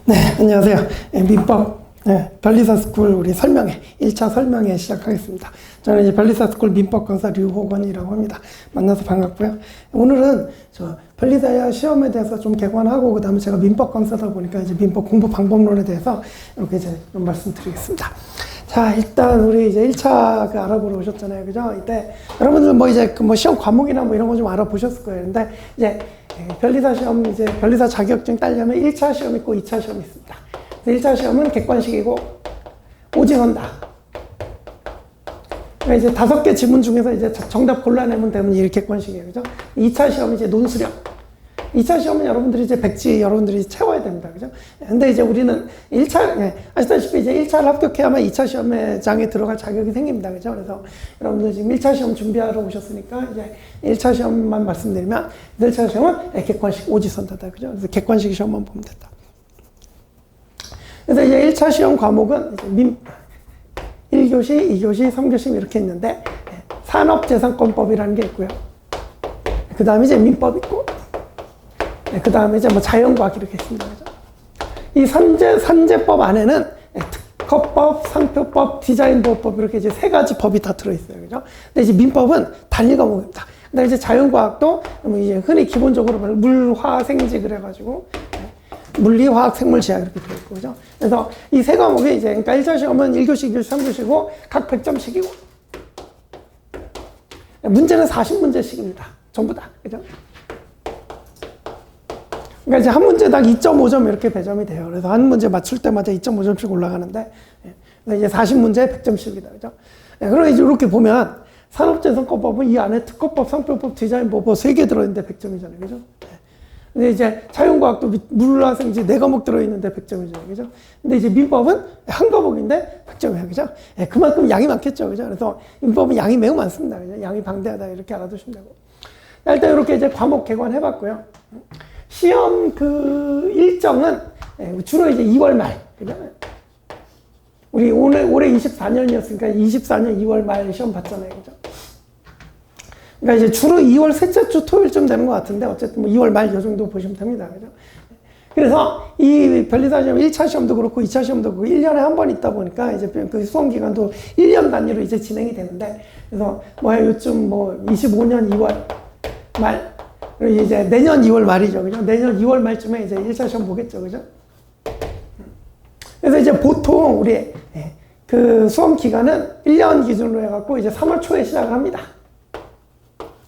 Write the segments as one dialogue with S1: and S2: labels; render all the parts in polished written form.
S1: 네, 안녕하세요. 민법 변리사 스쿨 우리 설명회 1차 설명회 시작하겠습니다. 저는 이제 변리사 스쿨 민법 강사 류호건이라고 합니다. 만나서 반갑고요. 오늘은 저 변리사 시험에 대해서 좀 개관하고 그다음에 제가 민법 강사다 보니까 이제 민법 공부 방법론에 대해서 이렇게 이제 좀 말씀드리겠습니다. 자, 일단 우리 이제 1차 그 알아보러 오셨잖아요. 그죠? 이때 여러분들 뭐 이제 그 뭐 시험 과목이나 뭐 이런 거 좀 알아보셨을 거예요. 근데 이제 변리사 시험 이제 변리사 자격증 따려면 1차 시험 있고 2차 시험이 있습니다. 1차 시험은 객관식이고 오지선다. 그러니까 이제 5개 지문 중에서 이제 정답 골라내면 되면 이게 객관식이에요. 그죠? 2차 시험은 이제 논술형. 2차 시험은 여러분들이 이제 백지 여러분들이 채워야 됩니다. 그죠? 근데 이제 우리는 1차, 아시다시피 이제 1차를 합격해야만 2차 시험장에 들어갈 자격이 생깁니다. 그죠? 그래서 여러분들 지금 1차 시험 준비하러 오셨으니까 이제 1차 시험만 말씀드리면 1차 시험은 객관식 오지선다다. 그죠? 그래서 객관식 시험만 보면 된다. 그래서 이제 1차 시험 과목은 이제 1교시, 2교시, 3교시 이렇게 있는데 산업재산권법이라는 게 있고요. 그 다음에 이제 민법 있고 그 다음에 이제 뭐 자연과학 이렇게 있습니다. 그죠? 이 산재법 안에는 특허법, 상표법, 디자인보호법 이렇게 이제 3가지 법이 다 들어있어요. 그죠? 근데 이제 민법은 단일 과목입니다. 근데 이제 자연과학도 이제 흔히 기본적으로 물, 화, 생지 그래가지고 물리, 화학, 생물, 지학 이렇게 들어있고, 그죠? 그래서 이 3과목이 이제, 그러니까 1차 시험은 1교시, 2교시, 3교시고, 각 100점씩이고, 문제는 40문제씩입니다. 전부 다. 그죠? 그러니까 이제 한 문제당 2.5점 이렇게 배점이 돼요. 그래서 한 문제 맞출 때마다 2.5점씩 올라가는데, 이제 40문제에 100점씩이다. 그죠? 그럼 이제 이렇게 보면, 산업재산권법은 이 안에 특허법, 상표법, 디자인보호법 3개 들어있는데 100점이잖아요. 그죠? 근데 이제 자연과학도 물화 생지 4과목 들어있는데 100점이잖아요. 그죠? 근데 이제 민법은 한 과목인데 100점이에요. 그죠? 그만큼 양이 많겠죠. 그죠? 그래서 민법은 양이 매우 많습니다. 그죠? 양이 방대하다. 이렇게 알아두시면 되고. 일단 이렇게 이제 과목 개관해봤고요. 시험 그 일정은 주로 이제 2월 말. 그죠? 우리 올해 24년이었으니까 24년 2월 말 시험 봤잖아요. 그죠? 그러니까 이제 주로 2월 셋째 주 토요일쯤 되는 것 같은데 어쨌든 뭐 2월 말 요 정도 보시면 됩니다. 그죠? 그래서 이 변리사 시험 1차 시험도 그렇고 2차 시험도 그렇고 1년에 한 번 있다 보니까 이제 그 수험 기간도 1년 단위로 이제 진행이 되는데 그래서 뭐 요즘 뭐 25년 2월 말 그리고 이제 내년 2월 말이죠. 그죠? 내년 2월 말쯤에 이제 1차 시험 보겠죠. 그죠? 그래서 이제 보통 우리 그 수험 기간은 1년 기준으로 해갖고 이제 3월 초에 시작을 합니다.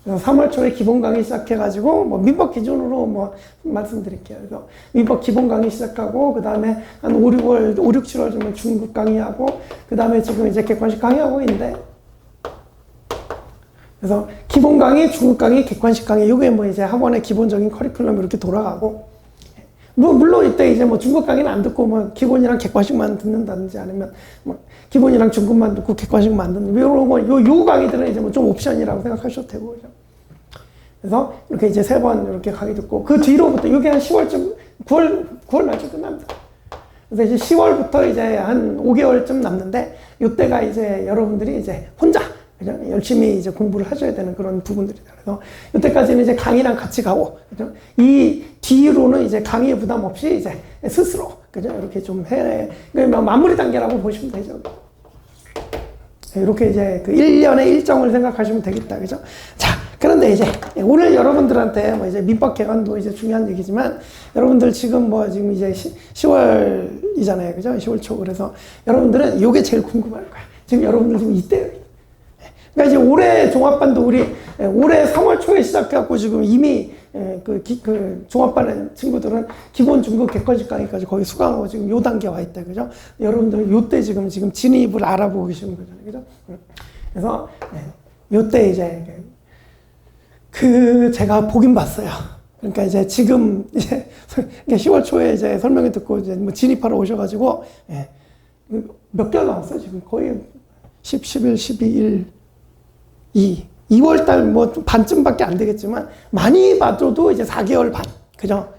S1: 3월 초에 기본 강의 시작해가지고, 뭐, 민법 기준으로 뭐, 말씀드릴게요. 그래서 민법 기본 강의 시작하고, 그 다음에 한 5, 6월, 5, 6, 7월쯤에 중급 강의하고, 그 다음에 지금 이제 객관식 강의하고 있는데, 그래서 기본 강의, 중급 강의, 객관식 강의, 요게 뭐 이제 학원의 기본적인 커리큘럼 이렇게 돌아가고, 뭐, 물론 이때 이제 뭐 중급 강의는 안 듣고, 뭐, 기본이랑 객관식만 듣는다든지 아니면, 뭐, 기본이랑 중급만 듣고 객관식만 듣는, 요 강의들은 이제 뭐 좀 옵션이라고 생각하셔도 되고, 그죠? 그래서 이렇게 이제 3번 이렇게 강의 듣고, 그 뒤로부터, 이게 한 10월쯤, 9월 말쯤 끝납니다. 그래서 이제 10월부터 이제 한 5개월쯤 남는데, 요때가 이제 여러분들이 이제 혼자, 그죠? 열심히 이제 공부를 하셔야 되는 그런 부분들이다. 그래서 이때까지는 이제 강의랑 같이 가고, 그죠? 이 뒤로는 이제 강의 부담 없이 이제 스스로, 그죠? 이렇게 좀 마무리 단계라고 보시면 되죠. 이렇게 이제 그 1년의 일정을 생각하시면 되겠다. 그죠? 자, 그런데 이제 오늘 여러분들한테 뭐 이제 민법 개관도 이제 중요한 얘기지만 여러분들 지금 뭐 지금 이제 10월이잖아요. 그죠? 10월 초. 그래서 여러분들은 요게 제일 궁금할 거야. 지금 여러분들 지금 이때요. 그러니까 이제 올해 종합반도 우리 올해 3월 초에 시작해갖고 지금 이미 그 종합반 친구들은 기본 중급 객관식 강의까지 거의 수강하고 지금 요 단계 와 있다. 그죠? 여러분들 요때 지금 진입을 알아보고 계시는 거잖아요. 그죠? 그래서 요때 이제 제가 보긴 봤어요. 그러니까 이제 지금 이제 10월 초에 이제 설명회 듣고 이제 뭐 진입하러 오셔가지고 몇 개월 남았어요. 지금 거의 11, 12일 2월달 뭐 반쯤밖에 안 되겠지만 많이 봐줘도 이제 4개월 반, 그죠?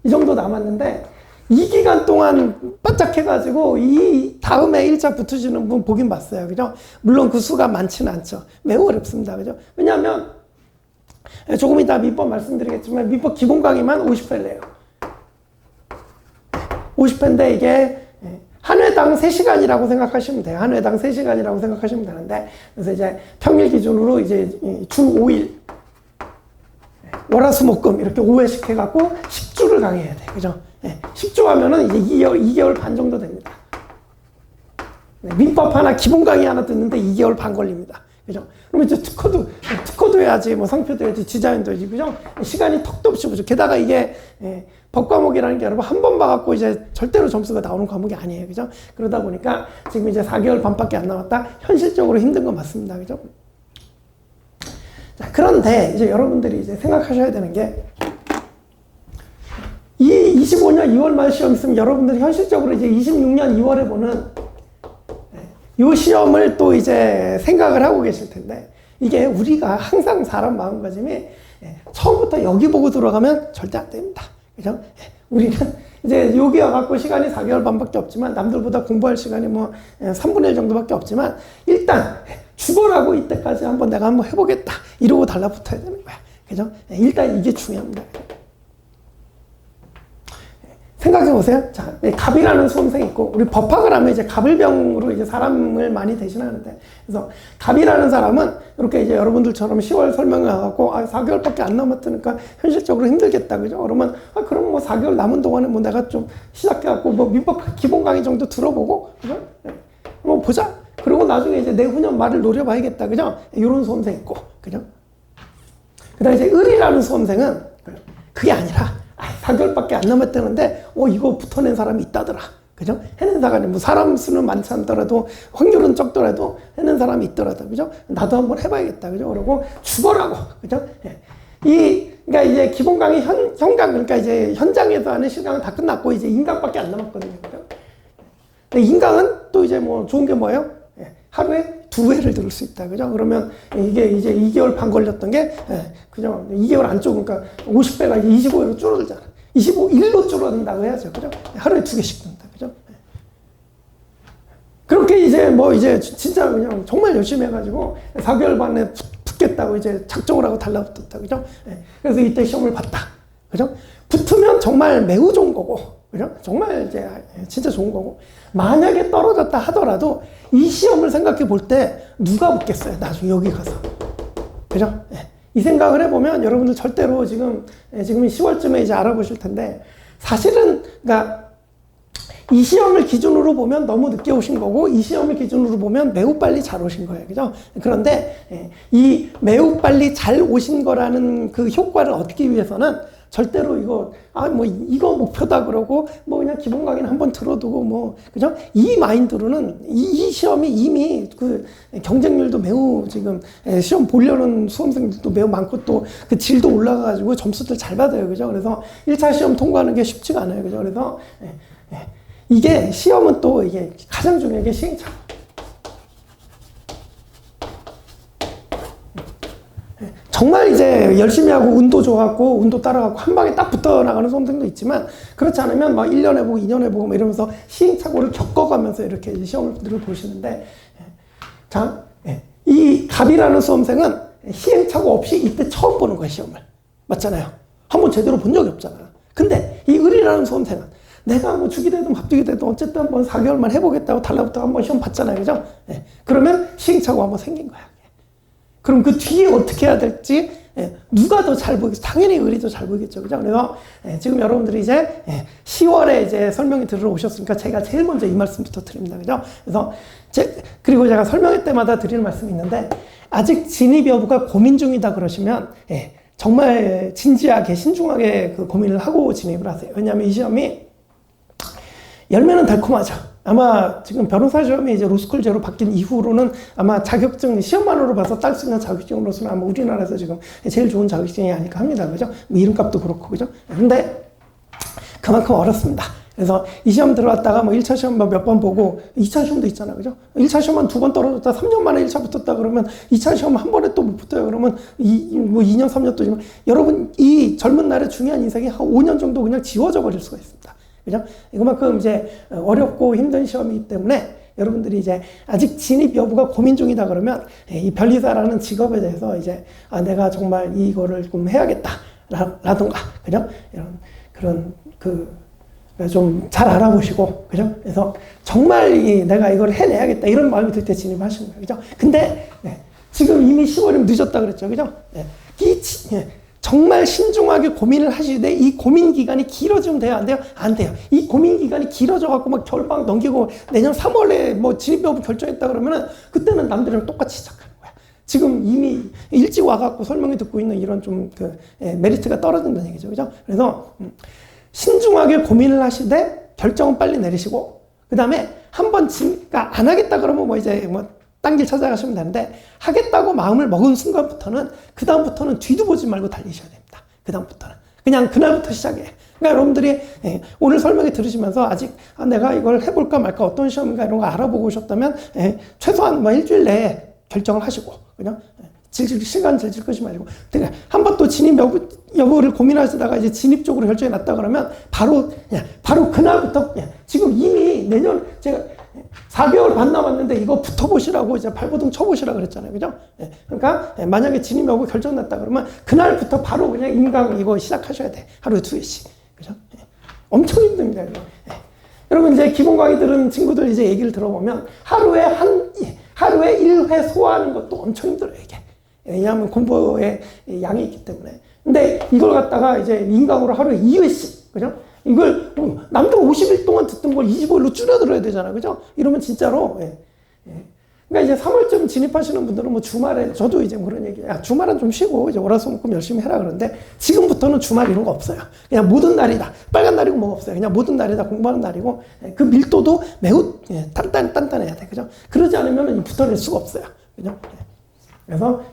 S1: 이 정도 남았는데 이 기간 동안 바짝 해가지고 이 다음에 1차 붙으시는 분 보긴 봤어요, 그죠? 물론 그 수가 많지는 않죠. 매우 어렵습니다, 그죠? 왜냐하면 조금 이따 민법 말씀드리겠지만 민법 기본 강의만 50회래요. 50회인데 이게 한 회당 3시간이라고 생각하시면 돼요. 한 회당 3시간이라고 생각하시면 되는데, 그래서 이제 평일 기준으로 이제 주 5일, 월화수목금 이렇게 5회씩 해갖고 10주를 강의해야 돼. 그죠? 10주 하면은 이제 2개월 반 정도 됩니다. 민법 하나, 기본 강의 하나 듣는데 2개월 반 걸립니다. 그죠? 그러면 이제 특허도 해야지, 뭐 상표도 해야지, 디자인도 해야지, 그죠? 시간이 턱도 없이 보죠. 게다가 이게, 법 과목이라는 게 여러분 한 번 봐갖고 이제 절대로 점수가 나오는 과목이 아니에요. 그죠? 그러다 보니까 지금 이제 4개월 반밖에 안 남았다. 현실적으로 힘든 건 맞습니다. 그죠? 자, 그런데 이제 여러분들이 이제 생각하셔야 되는 게, 이 25년 2월 말 시험 있으면 여러분들이 현실적으로 이제 26년 2월에 보는 이 시험을 또 이제 생각을 하고 계실 텐데, 이게 우리가 항상 사람 마음가짐이 처음부터 여기 보고 들어가면 절대 안 됩니다. 그죠? 우리는 이제 여기 와갖고 시간이 4개월 반밖에 없지만, 남들보다 공부할 시간이 뭐 3분의 1 정도밖에 없지만, 일단 죽어라고 이때까지 내가 한번 해보겠다. 이러고 달라붙어야 되는 거야. 그죠? 일단 이게 중요합니다. 생각해보세요. 자, 갑이라는 수험생이 있고, 우리 법학을 하면 이제 갑을병으로 이제 사람을 많이 대신하는데, 그래서 갑이라는 사람은 이렇게 이제 여러분들처럼 10월 설명을 해갖고, 4개월밖에 안 남았으니까 현실적으로 힘들겠다. 그죠? 그러면, 그럼 뭐 4개월 남은 동안에 뭐 내가 좀 시작해갖고, 뭐 민법 기본 강의 정도 들어보고, 그죠? 뭐 보자. 그리고 나중에 이제 내후년 말을 노려봐야겠다. 그죠? 이런 수험생 있고, 그죠? 그 다음에 이제 을이라는 수험생은 그게 아니라, 4개월밖에 안 남았다는데, 이거 붙어낸 사람이 있다더라. 그죠? 해낸 사람이, 뭐, 사람 수는 많지 않더라도, 확률은 적더라도, 해낸 사람이 있더라도, 그죠? 나도 한번 해봐야겠다. 그죠? 그러고, 죽어라고. 그죠? 그러니까 이제 기본 강의 현강, 그러니까 이제 현장에서 하는 실강은 다 끝났고, 이제 인강밖에 안 남았거든요. 그죠? 근데 인강은 또 이제 뭐, 좋은 게 뭐예요? 하루에 2회를 들을 수 있다. 그죠? 그러면 이게 이제 2개월 반 걸렸던 게, 그죠? 2개월 안쪽, 그러니까 50배가 이제 25회로 줄어들잖아. 25일로 줄어든다고 해야죠. 그죠? 하루에 2개씩 듣는다. 그죠? 그렇게 이제 뭐 이제 진짜 그냥 정말 열심히 해가지고 4개월 반에 붙겠다고 이제 작정을 하고 달라붙었다. 그죠? 그래서 이때 시험을 봤다. 그죠? 붙으면 정말 매우 좋은 거고, 그죠? 정말 이제 진짜 좋은 거고, 만약에 떨어졌다 하더라도 이 시험을 생각해 볼 때 누가 붙겠어요? 나중에 여기 가서. 그죠? 이 생각을 해보면 여러분들 절대로 지금 10월쯤에 이제 알아보실 텐데, 사실은, 그러니까 이 시험을 기준으로 보면 너무 늦게 오신 거고, 이 시험을 기준으로 보면 매우 빨리 잘 오신 거예요. 그죠? 그런데 이 매우 빨리 잘 오신 거라는 그 효과를 얻기 위해서는 절대로 이거 목표다 그러고, 뭐 그냥 기본 강의는 한번 들어두고, 뭐, 그죠? 이 마인드로는 이 시험이 이미 그 경쟁률도 매우 지금 시험 보려는 수험생들도 매우 많고, 또 그 질도 올라가가지고 점수들 잘 받아요. 그죠? 그래서 1차 시험 통과하는 게 쉽지가 않아요. 그죠? 그래서 이게 시험은 또 이게 가장 중요한 게 시행착오. 정말 이제 열심히 하고 운도 좋았고 운도 따라가고 한 방에 딱 붙어 나가는 수험생도 있지만, 그렇지 않으면 막 1년 해보고 2년 해보고 막 이러면서 시행착오를 겪어가면서 이렇게 이제 시험들을 보시는데, 자, 이 갑이라는 수험생은 시행착오 없이 이때 처음 보는 거예요, 시험을. 맞잖아요. 한번 제대로 본 적이 없잖아. 근데 이 을이라는 수험생은 내가 뭐 죽이 되든 밥죽이 되든 어쨌든 한번 4개월만 해보겠다고 달라붙어 한번 시험 봤잖아요. 그죠? 그러면 시행착오 한번 생긴 거야. 그럼 그 뒤에 어떻게 해야 될지, 누가 더 잘 보이겠어? 당연히 을이 더 잘 보이겠죠. 그죠? 그래서 지금 여러분들이 이제 10월에 이제 설명이 들으러 오셨으니까 제가 제일 먼저 이 말씀부터 드립니다. 그죠? 그래서 그리고 제가 설명회 때마다 드리는 말씀이 있는데, 아직 진입 여부가 고민 중이다 그러시면, 정말 진지하게 신중하게 그 고민을 하고 진입을 하세요. 왜냐하면 이 시험이 열매는 달콤하죠. 아마 지금 변호사 시험이 이제 로스쿨제로 바뀐 이후로는 아마 자격증, 시험만으로 봐서 딸 수 있는 자격증으로서는 아마 우리나라에서 지금 제일 좋은 자격증이 아닐까 합니다. 그죠? 뭐 이름값도 그렇고, 그죠? 근데 그만큼 어렵습니다. 그래서 이 시험 들어왔다가 뭐 1차 시험 몇 번 보고, 2차 시험도 있잖아요. 그죠? 1차 시험만 2번 떨어졌다, 3년 만에 1차 붙었다 그러면 2차 시험 한 번에 또 못 붙어요. 그러면 뭐 2년, 3년 또 지금 여러분 이 젊은 날의 중요한 인생이 한 5년 정도 그냥 지워져 버릴 수가 있습니다. 그죠? 이거만큼 이제 어렵고 힘든 시험이기 때문에 여러분들이 이제 아직 진입 여부가 고민 중이다 그러면 이 변리사라는 직업에 대해서 이제 내가 정말 이거를 좀 해야겠다 라던가, 그죠? 이런 그런 좀 잘 알아보시고, 그죠? 그래서 정말 내가 이걸 해내야겠다 이런 마음이 들 때 진입하시는 거예요, 그죠? 근데 지금 이미 10월이면 늦었다 그랬죠, 그죠? 정말 신중하게 고민을 하시되 이 고민 기간이 길어지면 돼요, 안 돼요? 안 돼요. 이 고민 기간이 길어져 갖고 막 겨울방학 넘기고 내년 3월에 뭐 진입 여부 결정했다 그러면은 그때는 남들이랑 똑같이 시작하는 거야. 지금 이미 일찍 와갖고 설명을 듣고 있는 이런 좀 메리트가 떨어진다는 얘기죠, 그죠? 그래서 신중하게 고민을 하시되 결정은 빨리 내리시고, 그 다음에 한번 그러니까 안 하겠다 그러면 뭐 이제 뭐 딴 길 찾아가시면 되는데, 하겠다고 마음을 먹은 순간부터는 그 다음부터는 뒤도 보지 말고 달리셔야 됩니다. 그 다음부터는 그냥 그날부터 시작해. 그러니까 여러분들이 오늘 설명회 들으시면서 아직 내가 이걸 해볼까 말까 어떤 시험인가 이런 거 알아보고 오셨다면 최소한 뭐 일주일 내에 결정을 하시고, 그냥 시간 질질 끄지 말고, 한번 또 진입 여부를 고민하시다가 이제 진입 쪽으로 결정이 났다 그러면 바로 그날부터 지금 이미 내년 제가 4개월 반 남았는데 이거 붙어보시라고 이제 발버둥 쳐보시라고 그랬잖아요, 그죠? 그러니까 만약에 진입 여부 결정 났다 그러면 그날부터 바로 그냥 인강 이거 시작하셔야 돼. 하루에 2회씩, 그죠? 엄청 힘듭니다, 이거. 여러분 이제 기본 강의 들은 친구들 이제 얘기를 들어보면 하루에 1회 소화하는 것도 엄청 힘들어요, 이게. 왜냐하면 공부에 양이 있기 때문에. 근데 이걸 갖다가 이제 인강으로 하루에 2회씩, 그죠? 이걸 남들 50일 동안 듣던 걸 25일로 줄여들어야 되잖아요, 그죠? 이러면 진짜로. 그러니까 이제 3월쯤 진입하시는 분들은 뭐 주말에, 저도 이제 그런 얘기, 주말은 좀 쉬고 이제 월화수목금 열심히 해라 그러는데, 지금부터는 주말 이런 거 없어요. 그냥 모든 날이다. 빨간 날이고 뭐가 없어요. 그냥 모든 날이다. 공부하는 날이고, 그 밀도도 매우 단단해야 돼, 그죠? 그러지 않으면 붙어낼 수가 없어요, 그죠? 그래서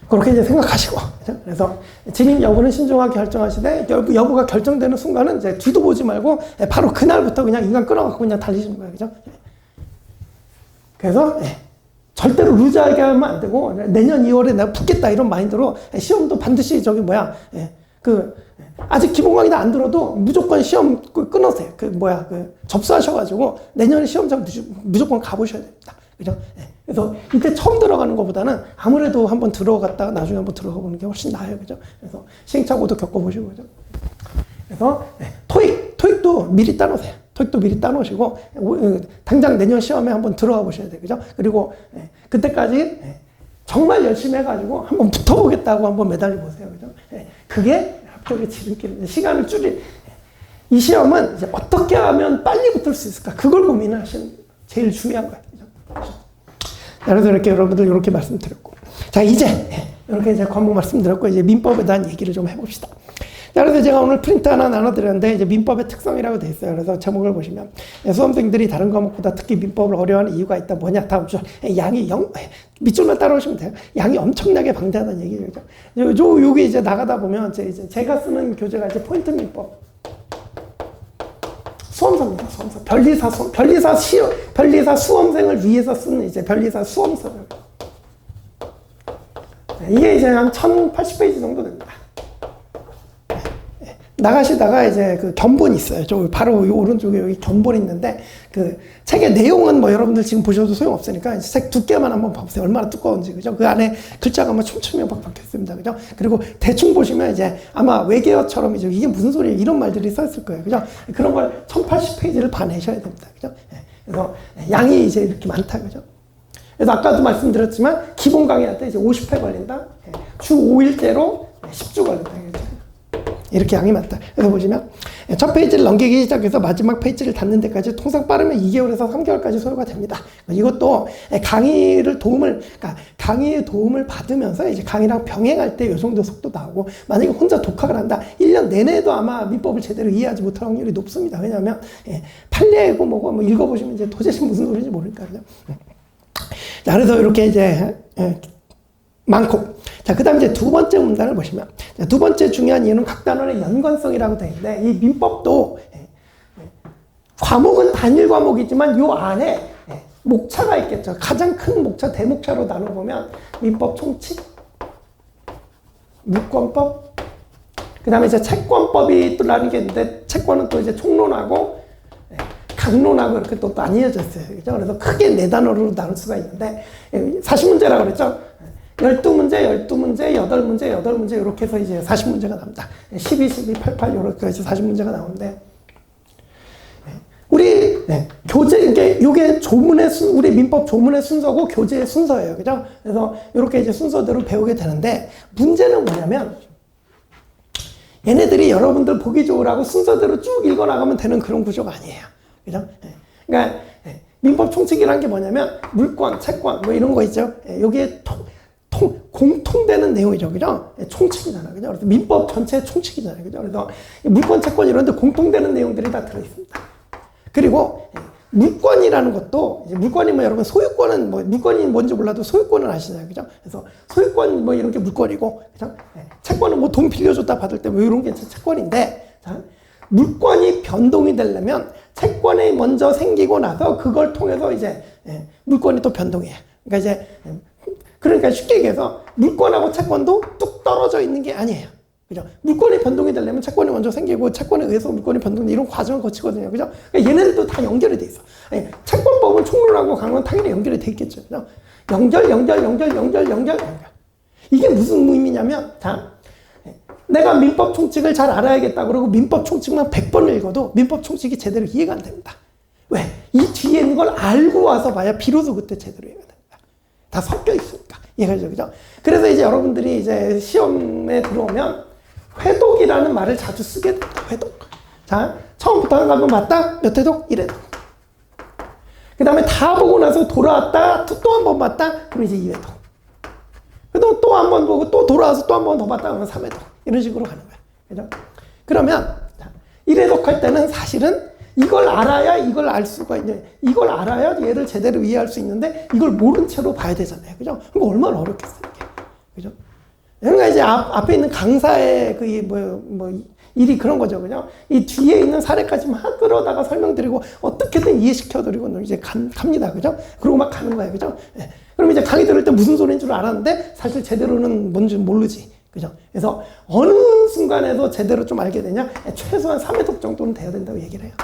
S1: 그렇게 이제 생각하시고, 그죠? 그래서 진입 여부는 신중하게 결정하시되, 여부가 결정되는 순간은 이제 뒤도 보지 말고 바로 그날부터 그냥 인간 끊어갖고 그냥 달리시는 거예요, 그죠? 그래서 절대로 루즈하게 하면 안 되고, 내년 2월에 내가 붙겠다 이런 마인드로 시험도 반드시 아직 기본 강의 다 안 들어도 무조건 시험 끊으세요. 접수하셔가지고 내년에 시험장 무조건 가보셔야 됩니다, 그죠? 그래서 이때 처음 들어가는 것보다는 아무래도 한번 들어갔다가 나중에 한번 들어가 보는 게 훨씬 나아요, 그죠? 그래서 시행착오도 겪어보시고, 그죠? 그래서 토익도 미리 따놓으세요. 토익도 미리 따놓으시고 당장 내년 시험에 한번 들어가 보셔야 돼요, 그죠? 그리고 그때까지 정말 열심히 해가지고 한번 붙어보겠다고 한번 매달려 보세요, 그죠? 그게 합격의 지름길, 시간을 이 시험은 이제 어떻게 하면 빨리 붙을 수 있을까? 그걸 고민을 하시는 게 제일 중요한 거예요, 그죠? 그래서 이렇게 여러분들 이렇게 말씀드렸고, 자 이제 이렇게 이제 과목 말씀드렸고 이제 민법에 대한 얘기를 좀 해봅시다. 자, 그래서 제가 오늘 프린트 하나 나눠드렸는데 이제 민법의 특성이라고 돼 있어요. 그래서 제목을 보시면 수험생들이 다른 과목보다 특히 민법을 어려워하는 이유가 있다. 뭐냐? 다음 주 양이 밑줄만 따라오시면 돼요. 양이 엄청나게 방대하다는 얘기죠. 요게 이제 나가다 보면 이제 제가 쓰는 교재가 이제 포인트 민법. 수험서입니다, 수험서. 변리사 수험생을 위해서 쓰는 이제 변리사 수험서예요. 이게 이제 한 1080페이지 정도 됩니다. 나가시다가 이제 그 견본이 있어요. 저 바로 오른쪽에 여기 견본이 있는데, 그 책의 내용은 뭐 여러분들 지금 보셔도 소용없으니까 책 두께만 한번 봐보세요. 얼마나 두꺼운지, 그죠? 그 안에 글자가 막 촘촘히 막 박혀 있습니다, 그죠? 그리고 대충 보시면 이제 아마 외계어처럼 이제 이게 무슨 소리예요? 이런 말들이 써 있을 거예요, 그죠? 그런 걸 1080페이지를 봐내셔야 됩니다, 그죠? 그래서 양이 이제 이렇게 많다, 그죠? 그래서 아까도 말씀드렸지만 기본 강의할 때 이제 50회 걸린다. 주 5일째로 10주 걸린다, 그죠? 이렇게 양이 많다. 그래서 보시면 첫 페이지를 넘기기 시작해서 마지막 페이지를 닫는 데까지 통상 빠르면 2개월에서 3개월까지 소요가 됩니다. 이것도 강의의 도움을 받으면서 이제 강의랑 병행할 때 이 정도 속도 나오고, 만약에 혼자 독학을 한다, 1년 내내도 아마 민법을 제대로 이해하지 못할 확률이 높습니다. 왜냐하면 판례고 뭐고 뭐 읽어보시면 이제 도대체 무슨 소리인지 모르니까요. 자, 그래서 이렇게 이제 많고, 자, 그 다음 이제 두 번째 문단을 보시면, 두 번째 중요한 이유는 각 단원의 연관성이라고 되어 있는데, 이 민법도 과목은 단일 과목이지만 요 안에 목차가 있겠죠. 가장 큰 목차, 대목차로 나눠보면 민법 총칙, 물권법, 그 다음에 이제 채권법이 또 나뉘게 있는데, 채권은 또 이제 총론하고 강론하고 이렇게 또 나뉘어져 있어요, 그죠? 그래서 크게 네 단어로 나눌 수가 있는데, 40문제라고 그랬죠? 12문제, 12문제, 8문제, 8문제, 이렇게 해서 이제 40문제가 나옵니다. 12, 12, 88, 이렇게 해서 40문제가 나오는데, 교재, 이게 조문의 우리 민법 조문의 순서고 교재의 순서예요. 그죠? 그래서 이렇게 이제 순서대로 배우게 되는데, 문제는 뭐냐면, 얘네들이 여러분들 보기 좋으라고 순서대로 쭉 읽어나가면 되는 그런 구조가 아니에요. 그죠? 그러니까, 민법 총칙이란 게 뭐냐면, 물권, 채권, 뭐 이런 거 있죠? 여기에 공통되는 내용이죠. 그죠? 총칙이잖아요. 그죠? 그래서 민법 전체 총칙이잖아요. 그죠? 그래서 물권, 채권 이런 데 공통되는 내용들이 다 들어있습니다. 그리고 물권이라는 것도, 이제 물권이 뭐 여러분 소유권은 뭐 물권이 뭔지 몰라도 소유권은 아시잖아요. 그죠? 그래서 소유권 뭐 이런 게 물권이고, 그죠? 채권은 뭐 돈 빌려줬다 받을 때 뭐 이런 게 채권인데, 자, 물권이 변동이 되려면 채권이 먼저 생기고 나서 그걸 통해서 이제 물권이 또 변동해요. 그러니까 쉽게 얘기해서 물권하고 채권도 뚝 떨어져 있는 게 아니에요. 그죠? 물권이 변동이 되려면 채권이 먼저 생기고 채권에 의해서 물권이 변동되는 이런 과정을 거치거든요. 그죠? 그러니까 얘네들도 다 연결이 돼 있어. 채권법은 총론하고 강론 당연히 연결이 돼 있겠죠. 그죠? 연결. 이게 무슨 의미냐면, 자, 내가 민법 총칙을 잘 알아야겠다 그러고 민법 총칙만 100번 읽어도 민법 총칙이 제대로 이해가 안 됩니다. 왜? 이 뒤에 있는 걸 알고 와서 봐야 비로소 그때 제대로 이해가 됩니다. 다 섞여 있으니까. 이해가죠? 그죠? 그래서 이제 여러분들이 이제 시험에 들어오면 회독이라는 말을 자주 쓰게 됩니다. 회독. 자, 처음부터 한번 봤다? 몇 회독? 1회독. 그 다음에 다 보고 나서 돌아왔다? 또 한 번 봤다? 그럼 이제 2회독. 또 한 번 보고 또 돌아와서 또 한 번 더 봤다? 그러면 3회독. 이런 식으로 가는 거예요. 그죠? 그러면 1회독 할 때는 사실은 이걸 알아야 이걸 알 수가 있는, 이걸 알아야 얘를 제대로 이해할 수 있는데 이걸 모른 채로 봐야 되잖아요. 그죠? 그럼 얼마나 어렵겠어요. 이게. 그죠? 그러니까 이제 앞에 있는 강사의 일이 그런 거죠. 그죠? 이 뒤에 있는 사례까지 막 끌어다가 설명드리고 어떻게든 이해시켜드리고 이제 갑니다. 그죠? 그러고 막 가는 거예요. 그죠? 그럼 이제 강의 들을 때 무슨 소리인 줄 알았는데 사실 제대로는 뭔지 모르지. 그죠? 그래서 어느 순간에도 제대로 좀 알게 되냐? 최소한 3회독 정도는 돼야 된다고 얘기를 해요.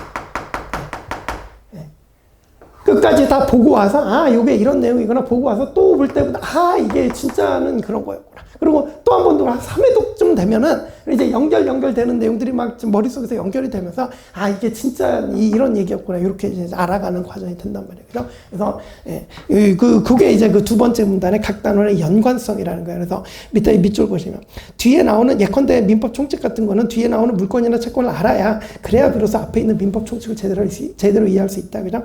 S1: 끝까지 다 보고 와서, 이게 이런 내용이구나 보고 와서 또 볼 때보다, 이게 진짜는 그런 거였구나. 그리고 또 한 번 더 3회독쯤 되면은 이제 연결되는 내용들이 막 머릿속에서 연결이 되면서, 이게 진짜 이런 얘기였구나. 이렇게 이제 알아가는 과정이 된단 말이에요. 그죠? 그래서, 그게 이제 그 두 번째 문단의 각 단원의 연관성이라는 거예요. 그래서 밑줄 보시면, 뒤에 나오는, 예컨대 민법 총칙 같은 거는 뒤에 나오는 물권이나 채권을 알아야, 그래야 비로소 앞에 있는 민법 총칙을 제대로 이해할 수 있다. 그죠?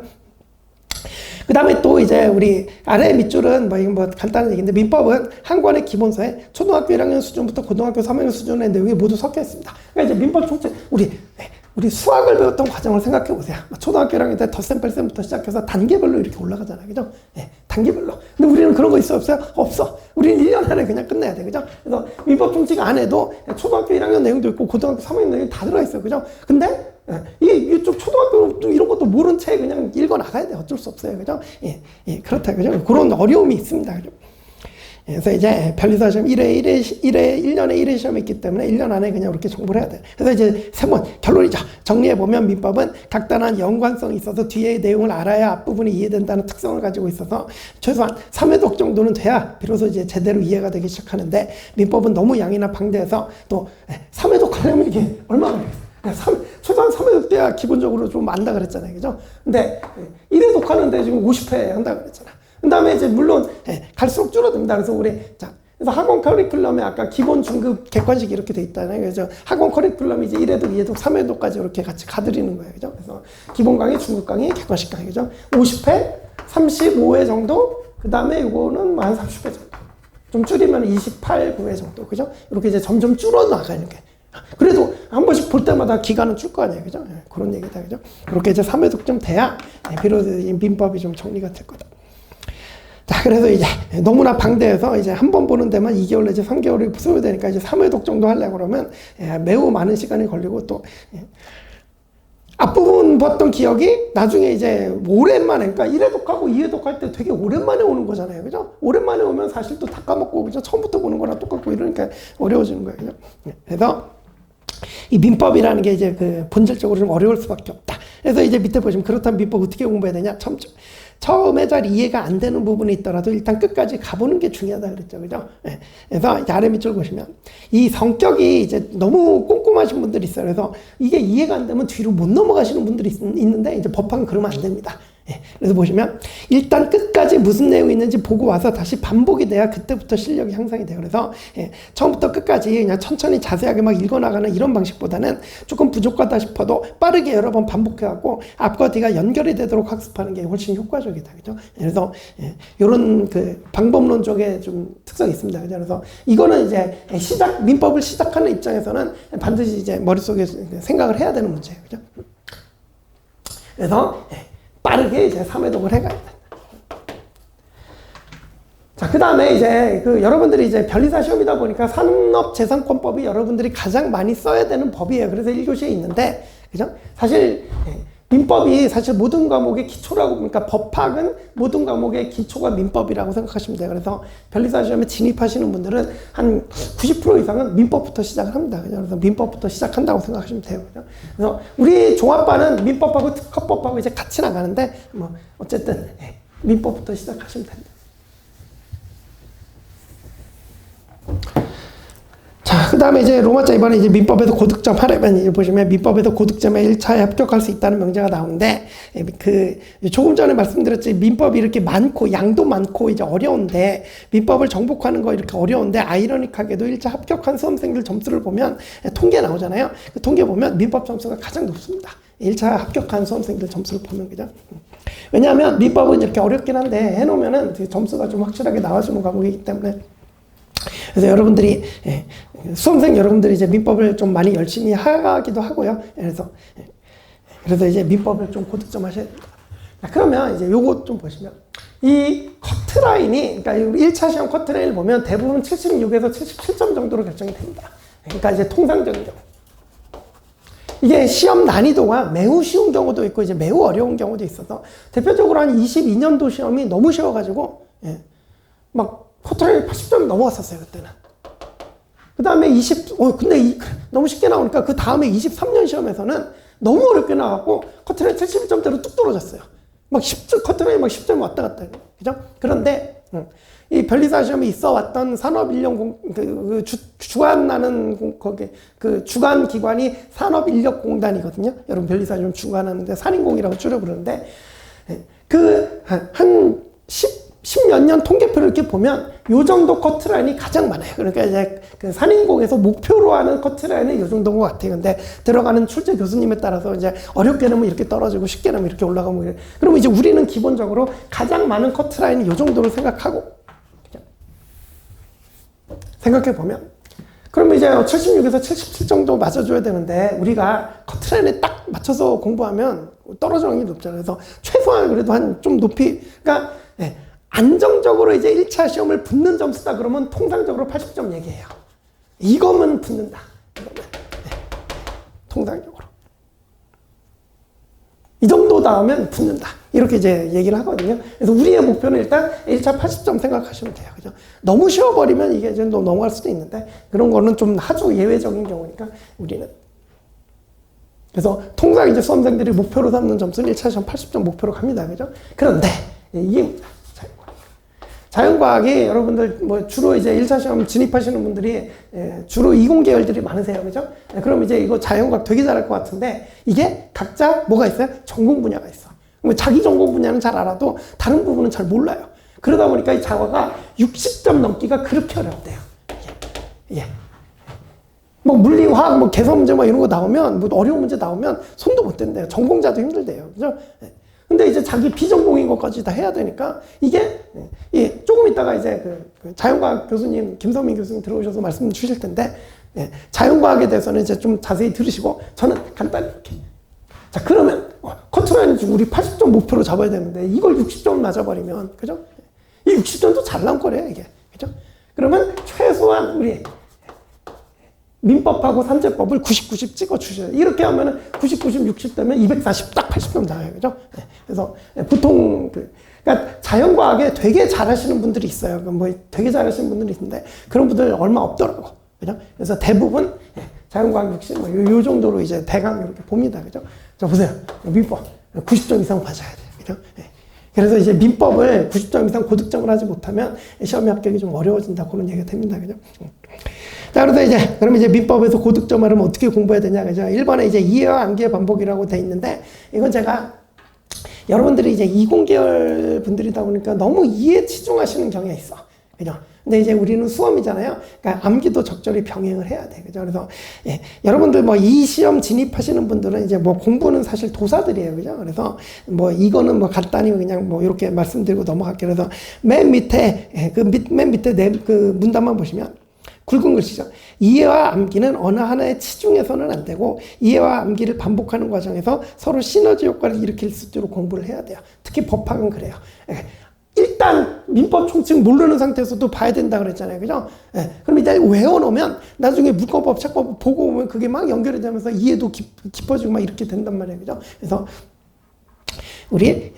S1: 그 다음에 또 이제 우리 아래 밑줄은 이건 간단한 얘기인데, 민법은 한 권의 기본서에 초등학교 1학년 수준부터 고등학교 3학년 수준의 내용이 모두 섞여 있습니다. 그러니까 이제 민법 총칙, 우리 수학을 배웠던 과정을 생각해 보세요. 초등학교 1학년 때 덧셈 뺄셈부터 시작해서 단계별로 이렇게 올라가잖아요. 그죠? 단계별로. 근데 우리는 그런 거 없어요? 없어. 우리는 1년 안에 그냥 끝내야 돼. 그죠? 그래서 민법 총칙 안에도 초등학교 1학년 내용도 있고 고등학교 3학년 내용이 다 들어있어요. 그죠? 근데 이쪽 초등학교 이런 것도 모른 채 그냥 읽어 나가야 돼. 어쩔 수 없어요. 그죠? 그렇다. 그죠? 그런 어려움이 있습니다. 그죠? 그래서 이제 변리사 시험 1년에 1회 시험이 있기 때문에 1년 안에 그냥 이렇게 정보를 해야 돼. 그래서 이제 세 번 결론이죠. 정리해보면 민법은 각단한 연관성이 있어서 뒤의 내용을 알아야 앞부분이 이해된다는 특성을 가지고 있어서 최소한 3회독 정도는 돼야 비로소 이제 제대로 이해가 되기 시작하는데, 민법은 너무 양이나 방대해서 또 3회독 하려면 이게 얼마나 걸리겠어요? 최소한 3회독 때야 기본적으로 좀 안다 그랬잖아요. 그죠? 근데 1회독 하는데 지금 50회 한다 그랬잖아. 그 다음에 이제 물론 갈수록 줄어듭니다. 그래서 그래서 학원 커리큘럼에 아까 기본, 중급, 객관식 이렇게 돼 있잖아요. 그래서 학원 커리큘럼이 이제 1회독, 2회독, 3회독까지 이렇게 같이 가드리는 거예요. 그죠? 그래서 기본 강의, 중급 강의, 객관식 강의. 그죠? 50회, 35회 정도, 그 다음에 이거는 한 30회 정도. 좀 줄이면 28, 9회 정도. 그죠? 이렇게 이제 점점 줄어나가는 게. 그래도 한 번씩 볼 때마다 기간은 줄 거 아니에요. 그죠? 그런 얘기다. 그죠? 그렇게 이제 3회독 좀 돼야 비로소 민법이 좀 정리가 될 거다. 자, 그래서 이제 너무나 방대해서 이제 한 번 보는 데만 2개월 내지 3개월이 소요되니까 이제 3회독 정도 하려고 그러면 매우 많은 시간이 걸리고, 또 앞부분 봤던 기억이 나중에 이제 오랜만에, 그러니까 1회독하고 2회독 할 때 되게 오랜만에 오는 거잖아요. 그죠? 오랜만에 오면 사실 또 다 까먹고, 그죠? 처음부터 보는 거랑 똑같고 이러니까 어려워지는 거예요. 그죠? 그래서 이 민법이라는 게 이제 본질적으로 좀 어려울 수밖에 없다. 그래서 이제 밑에 보시면, 그렇다면 민법 어떻게 공부해야 되냐? 처음에 잘 이해가 안 되는 부분이 있더라도 일단 끝까지 가보는 게 중요하다 그랬죠. 그죠? 예. 그래서 아래 밑줄 보시면 이 성격이 이제 너무 꼼꼼하신 분들이 있어요. 그래서 이게 이해가 안 되면 뒤로 못 넘어가시는 분들이 있는데 이제 법학은 그러면 안 됩니다. 예, 그래서 보시면 일단 끝까지 무슨 내용이 있는지 보고 와서 다시 반복이 돼야 그때부터 실력이 향상이 돼요. 그래서 처음부터 끝까지 그냥 천천히 자세하게 막 읽어나가는 이런 방식보다는 조금 부족하다 싶어도 빠르게 여러 번 반복해갖고 앞과 뒤가 연결이 되도록 학습하는 게 훨씬 효과적이다. 그죠? 그래서 이런 그 방법론 쪽에 좀 특성이 있습니다. 그죠? 그래서 이거는 이제 민법을 시작하는 입장에서는 반드시 이제 머릿속에 생각을 해야 되는 문제예요. 그죠? 그래서 빠르게 이제 3회독을 해가야 된다. 자, 그 다음에 이제 여러분들이 이제 변리사 시험이다 보니까 산업재산권법이 여러분들이 가장 많이 써야 되는 법이에요. 그래서 1교시에 있는데, 그죠? 사실, 민법이 사실 모든 과목의 기초라고, 그러니까 법학은 모든 과목의 기초가 민법이라고 생각하시면 돼요. 그래서 변리사 시험에 진입하시는 분들은 한 90% 이상은 민법부터 시작을 합니다. 그래서 민법부터 시작한다고 생각하시면 돼요. 그래서 우리 종합반은 민법하고 특허법하고 이제 같이 나가는데, 뭐, 어쨌든, 민법부터 시작하시면 됩니다. 자, 그 다음에 이제 로마자 이번에 이제 민법에서 고득점 하려면 이제 보시면 민법에서 고득점에 1차에 합격할 수 있다는 명제가 나오는데, 조금 전에 말씀드렸지, 민법이 이렇게 많고, 양도 많고, 이제 어려운데, 민법을 정복하는 거 이렇게 어려운데, 아이러니하게도 1차 합격한 수험생들 점수를 보면 통계 나오잖아요. 그 통계 보면 민법 점수가 가장 높습니다. 1차 합격한 수험생들 점수를 보면, 그죠? 왜냐하면 민법은 이렇게 어렵긴 한데, 해놓으면은 점수가 좀 확실하게 나와주는 과목이기 때문에. 그래서 여러분들이 수험생 여러분들이 이제 민법을 좀 많이 열심히 하기도 하고요. 그래서 이제 민법을 좀 고득점 하셔야 됩니다. 그러면 이제 요거 좀 보시면 이 커트라인이, 그러니까 1차 시험 커트라인을 보면 대부분 76에서 77점 정도로 결정이 됩니다. 그러니까 이제 통상적인 경우. 이게 시험 난이도가 매우 쉬운 경우도 있고 이제 매우 어려운 경우도 있어서 대표적으로 한 22년도 시험이 너무 쉬워가지고 막 커트라인 80점이 넘어갔었어요, 그때는. 그 다음에 근데 너무 쉽게 나오니까 그 다음에 23년 시험에서는 너무 어렵게 나왔고 커트라인 71점대로 뚝 떨어졌어요. 막 10점, 커트라인 막 10점 왔다 갔다 해요. 그죠? 그런데, 이 변리사 시험이 있어 왔던 산업인력 주관하는 주관 기관이 산업인력공단이거든요. 여러분 변리사 시험 주관하는데 산인공이라고 줄여 부르는데, 한 10몇 년 통계표를 이렇게 보면 요 정도 커트라인이 가장 많아요. 그러니까 이제 그 산인공에서 목표로 하는 커트라인은 요 정도인 것 같아요. 근데 들어가는 출제 교수님에 따라서 이제 어렵게 넣으면 이렇게 떨어지고 쉽게 넣으면 이렇게 올라가고 그러면 이제 우리는 기본적으로 가장 많은 커트라인이 요 정도로 생각하고 생각해 보면 그러면 이제 76에서 77 정도 맞아줘야 되는데 우리가 커트라인에 딱 맞춰서 공부하면 떨어지는 게 높잖아요. 그래서 최소한 그래도 한 좀 높이 그러니까 안정적으로 이제 1차 시험을 붙는 점수다 그러면 통상적으로 80점 얘기해요. 이거면 붙는다. 통상적으로. 이 정도 나오면 붙는다. 이렇게 이제 얘기를 하거든요. 그래서 우리의 목표는 일단 1차 80점 생각하시면 돼요. 그죠? 너무 쉬워버리면 이게 좀 넘어갈 수도 있는데 그런 거는 좀 아주 예외적인 경우니까 우리는. 그래서 통상 이제 수험생들이 목표로 삼는 점수는 1차 시험 80점 목표로 갑니다. 그죠? 그런데 이게 자연과학이 여러분들 뭐 주로 이제 1차 시험 진입하시는 분들이 주로 이공계열들이 많으세요. 그죠? 그럼 이제 이거 자연과학 되게 잘할 것 같은데 이게 각자 뭐가 있어요? 전공 분야가 있어. 자기 전공 분야는 잘 알아도 다른 부분은 잘 몰라요. 그러다 보니까 이 자화가 60점 넘기가 그렇게 어렵대요. 예. 뭐 물리, 화학, 뭐 계산 문제 뭐 이런 거 나오면 뭐 어려운 문제 나오면 손도 못 댄대요. 전공자도 힘들대요. 그죠? 근데 이제 자기 비전공인 것까지 다 해야 되니까 이게 조금 있다가 이제 그 자연과학 교수님 김성민 교수님 들어오셔서 말씀 주실 텐데 자연과학에 대해서는 이제 좀 자세히 들으시고 저는 간단히 이렇게 자 그러면 커트라인 우리 80점 목표로 잡아야 되는데 이걸 60점 맞아버리면 그죠? 이 60점도 잘 나올 거래요 이게 그죠? 그러면 최소한 우리 민법하고 산재법을 90, 90 찍어주셔요. 이렇게 하면은 90, 90, 60 되면 240, 딱 80점 나와요. 그죠? 그래서 보통, 그러니까 자연과학에 되게 잘하시는 분들이 있어요. 뭐 되게 잘하시는 분들이 있는데 그런 분들 얼마 없더라고. 그죠? 그래서 대부분 자연과학 60, 뭐 요 정도로 이제 대강 이렇게 봅니다. 그죠? 자, 보세요. 민법 90점 이상 맞아야 돼요. 그죠? 그래서 이제 민법을 90점 이상 고득점을 하지 못하면 시험에 합격이 좀 어려워진다. 그런 얘기가 됩니다. 그죠? 자, 그럼 이제 민법에서 고득점을 하면 어떻게 공부해야 되냐. 그죠? 1번에 이제 이해와 암기의 반복이라고 돼 있는데, 이건 제가 여러분들이 이제 이공계열 분들이다 보니까 너무 이해에 치중하시는 경향이 있어. 그죠? 근데 이제 우리는 수험이잖아요. 그러니까 암기도 적절히 병행을 해야 돼. 그죠? 그래서, 예, 여러분들 뭐 이 시험 진입하시는 분들은 이제 뭐 공부는 사실 도사들이에요. 그죠? 그래서 뭐 이거는 뭐 간단히 그냥 뭐 이렇게 말씀드리고 넘어갈게요. 그래서 맨 밑에, 맨 밑에 그 문단만 보시면 굵은 글씨죠. 이해와 암기는 어느 하나에 치중해서는 안 되고 이해와 암기를 반복하는 과정에서 서로 시너지 효과를 일으킬 수 있도록 공부를 해야 돼요. 특히 법학은 그래요. 일단 민법 총칙 모르는 상태에서도 봐야 된다 그랬잖아요. 그죠? 그럼 일단 외워놓으면 나중에 문법법, 책법 보고 오면 그게 막 연결이 되면서 이해도 깊어지고 막 이렇게 된단 말이에요. 그죠? 그래서 우리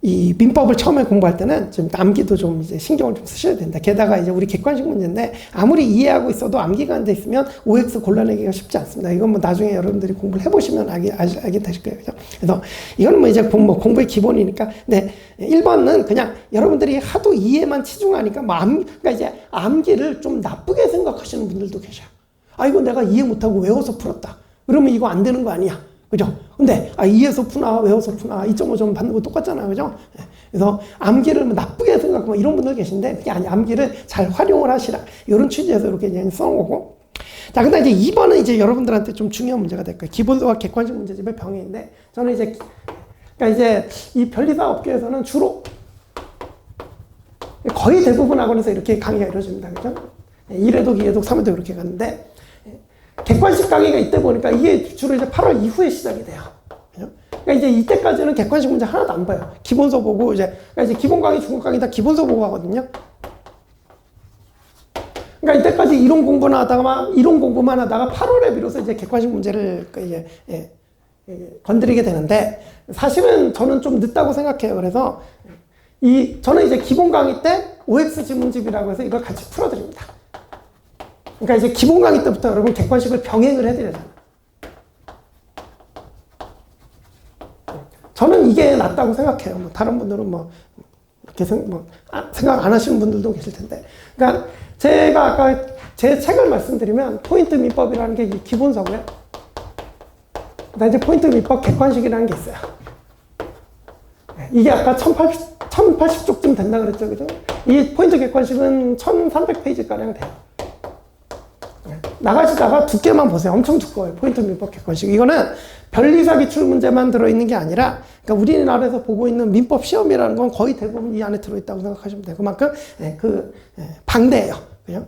S1: 이 민법을 처음에 공부할 때는 좀 암기도 좀 이제 신경을 좀 쓰셔야 된다. 게다가 이제 우리 객관식 문제인데 아무리 이해하고 있어도 암기가 안 돼 있으면 OX 골라내기가 쉽지 않습니다. 이건 뭐 나중에 여러분들이 공부를 해보시면 알게 되실 거예요. 그죠? 그래서 이건 뭐 이제 공부의 기본이니까. 근데 1번은 그냥 여러분들이 하도 이해만 치중하니까 그러니까 이제 암기를 좀 나쁘게 생각하시는 분들도 계셔요. 아, 이거 내가 이해 못하고 외워서 풀었다. 그러면 이거 안 되는 거 아니야. 그죠? 근데, 이해서 푸나, 외워서 푸나, 2.5점 받는 거 똑같잖아요. 그죠? 그래서 암기를 뭐 나쁘게 생각하고 이런 분들 계신데, 그게 아니, 암기를 잘 활용을 하시라. 이런 취지에서 이렇게 이제 써놓은 거고. 자, 근데 이제 2번은 이제 여러분들한테 좀 중요한 문제가 될 거예요. 기본서와 객관식 문제집의 병행인데, 저는 이제, 그러니까 이제 이 변리사 업계에서는 주로 거의 대부분 학원에서 이렇게 강의가 이루어집니다. 그죠? 1회독, 2회독, 3회독 이렇게 가는데, 객관식 강의가 이때 보니까 이게 주로 이제 8월 이후에 시작이 돼요. 그러니까 이제 이때까지는 객관식 문제 하나도 안 봐요. 기본서 보고 그러니까 이제 기본 강의, 중급 강의 다 기본서 보고 하거든요. 그러니까 이때까지 이론 공부만 하다가 8월에 비로소 이제 객관식 문제를 이제 건드리게 되는데 사실은 저는 좀 늦다고 생각해요. 그래서 저는 이제 기본 강의 때 OX 지문집이라고 해서 이걸 같이 풀어드립니다. 그러니까 이제 기본 강의 때부터 여러분 객관식을 병행을 해드려요. 저는 이게 낫다고 생각해요. 뭐 다른 분들은 뭐 이렇게 생각 안 하시는 분들도 계실 텐데. 그러니까 제가 아까 제 책을 말씀드리면 포인트 민법이라는 게 기본서고요. 그다음에 이제 포인트 민법 객관식이라는 게 있어요. 이게 아까 1080쪽쯤 된다 그랬죠, 그죠? 이 포인트 객관식은 1300페이지가량 돼요. 나가시다가 두께만 보세요. 엄청 두꺼워요. 포인트 민법 객관식. 이거는 변리사 기출 문제만 들어있는 게 아니라, 그러니까 우리나라에서 보고 있는 민법 시험이라는 건 거의 대부분 이 안에 들어있다고 생각하시면 돼요. 그만큼 방대해요. 그죠?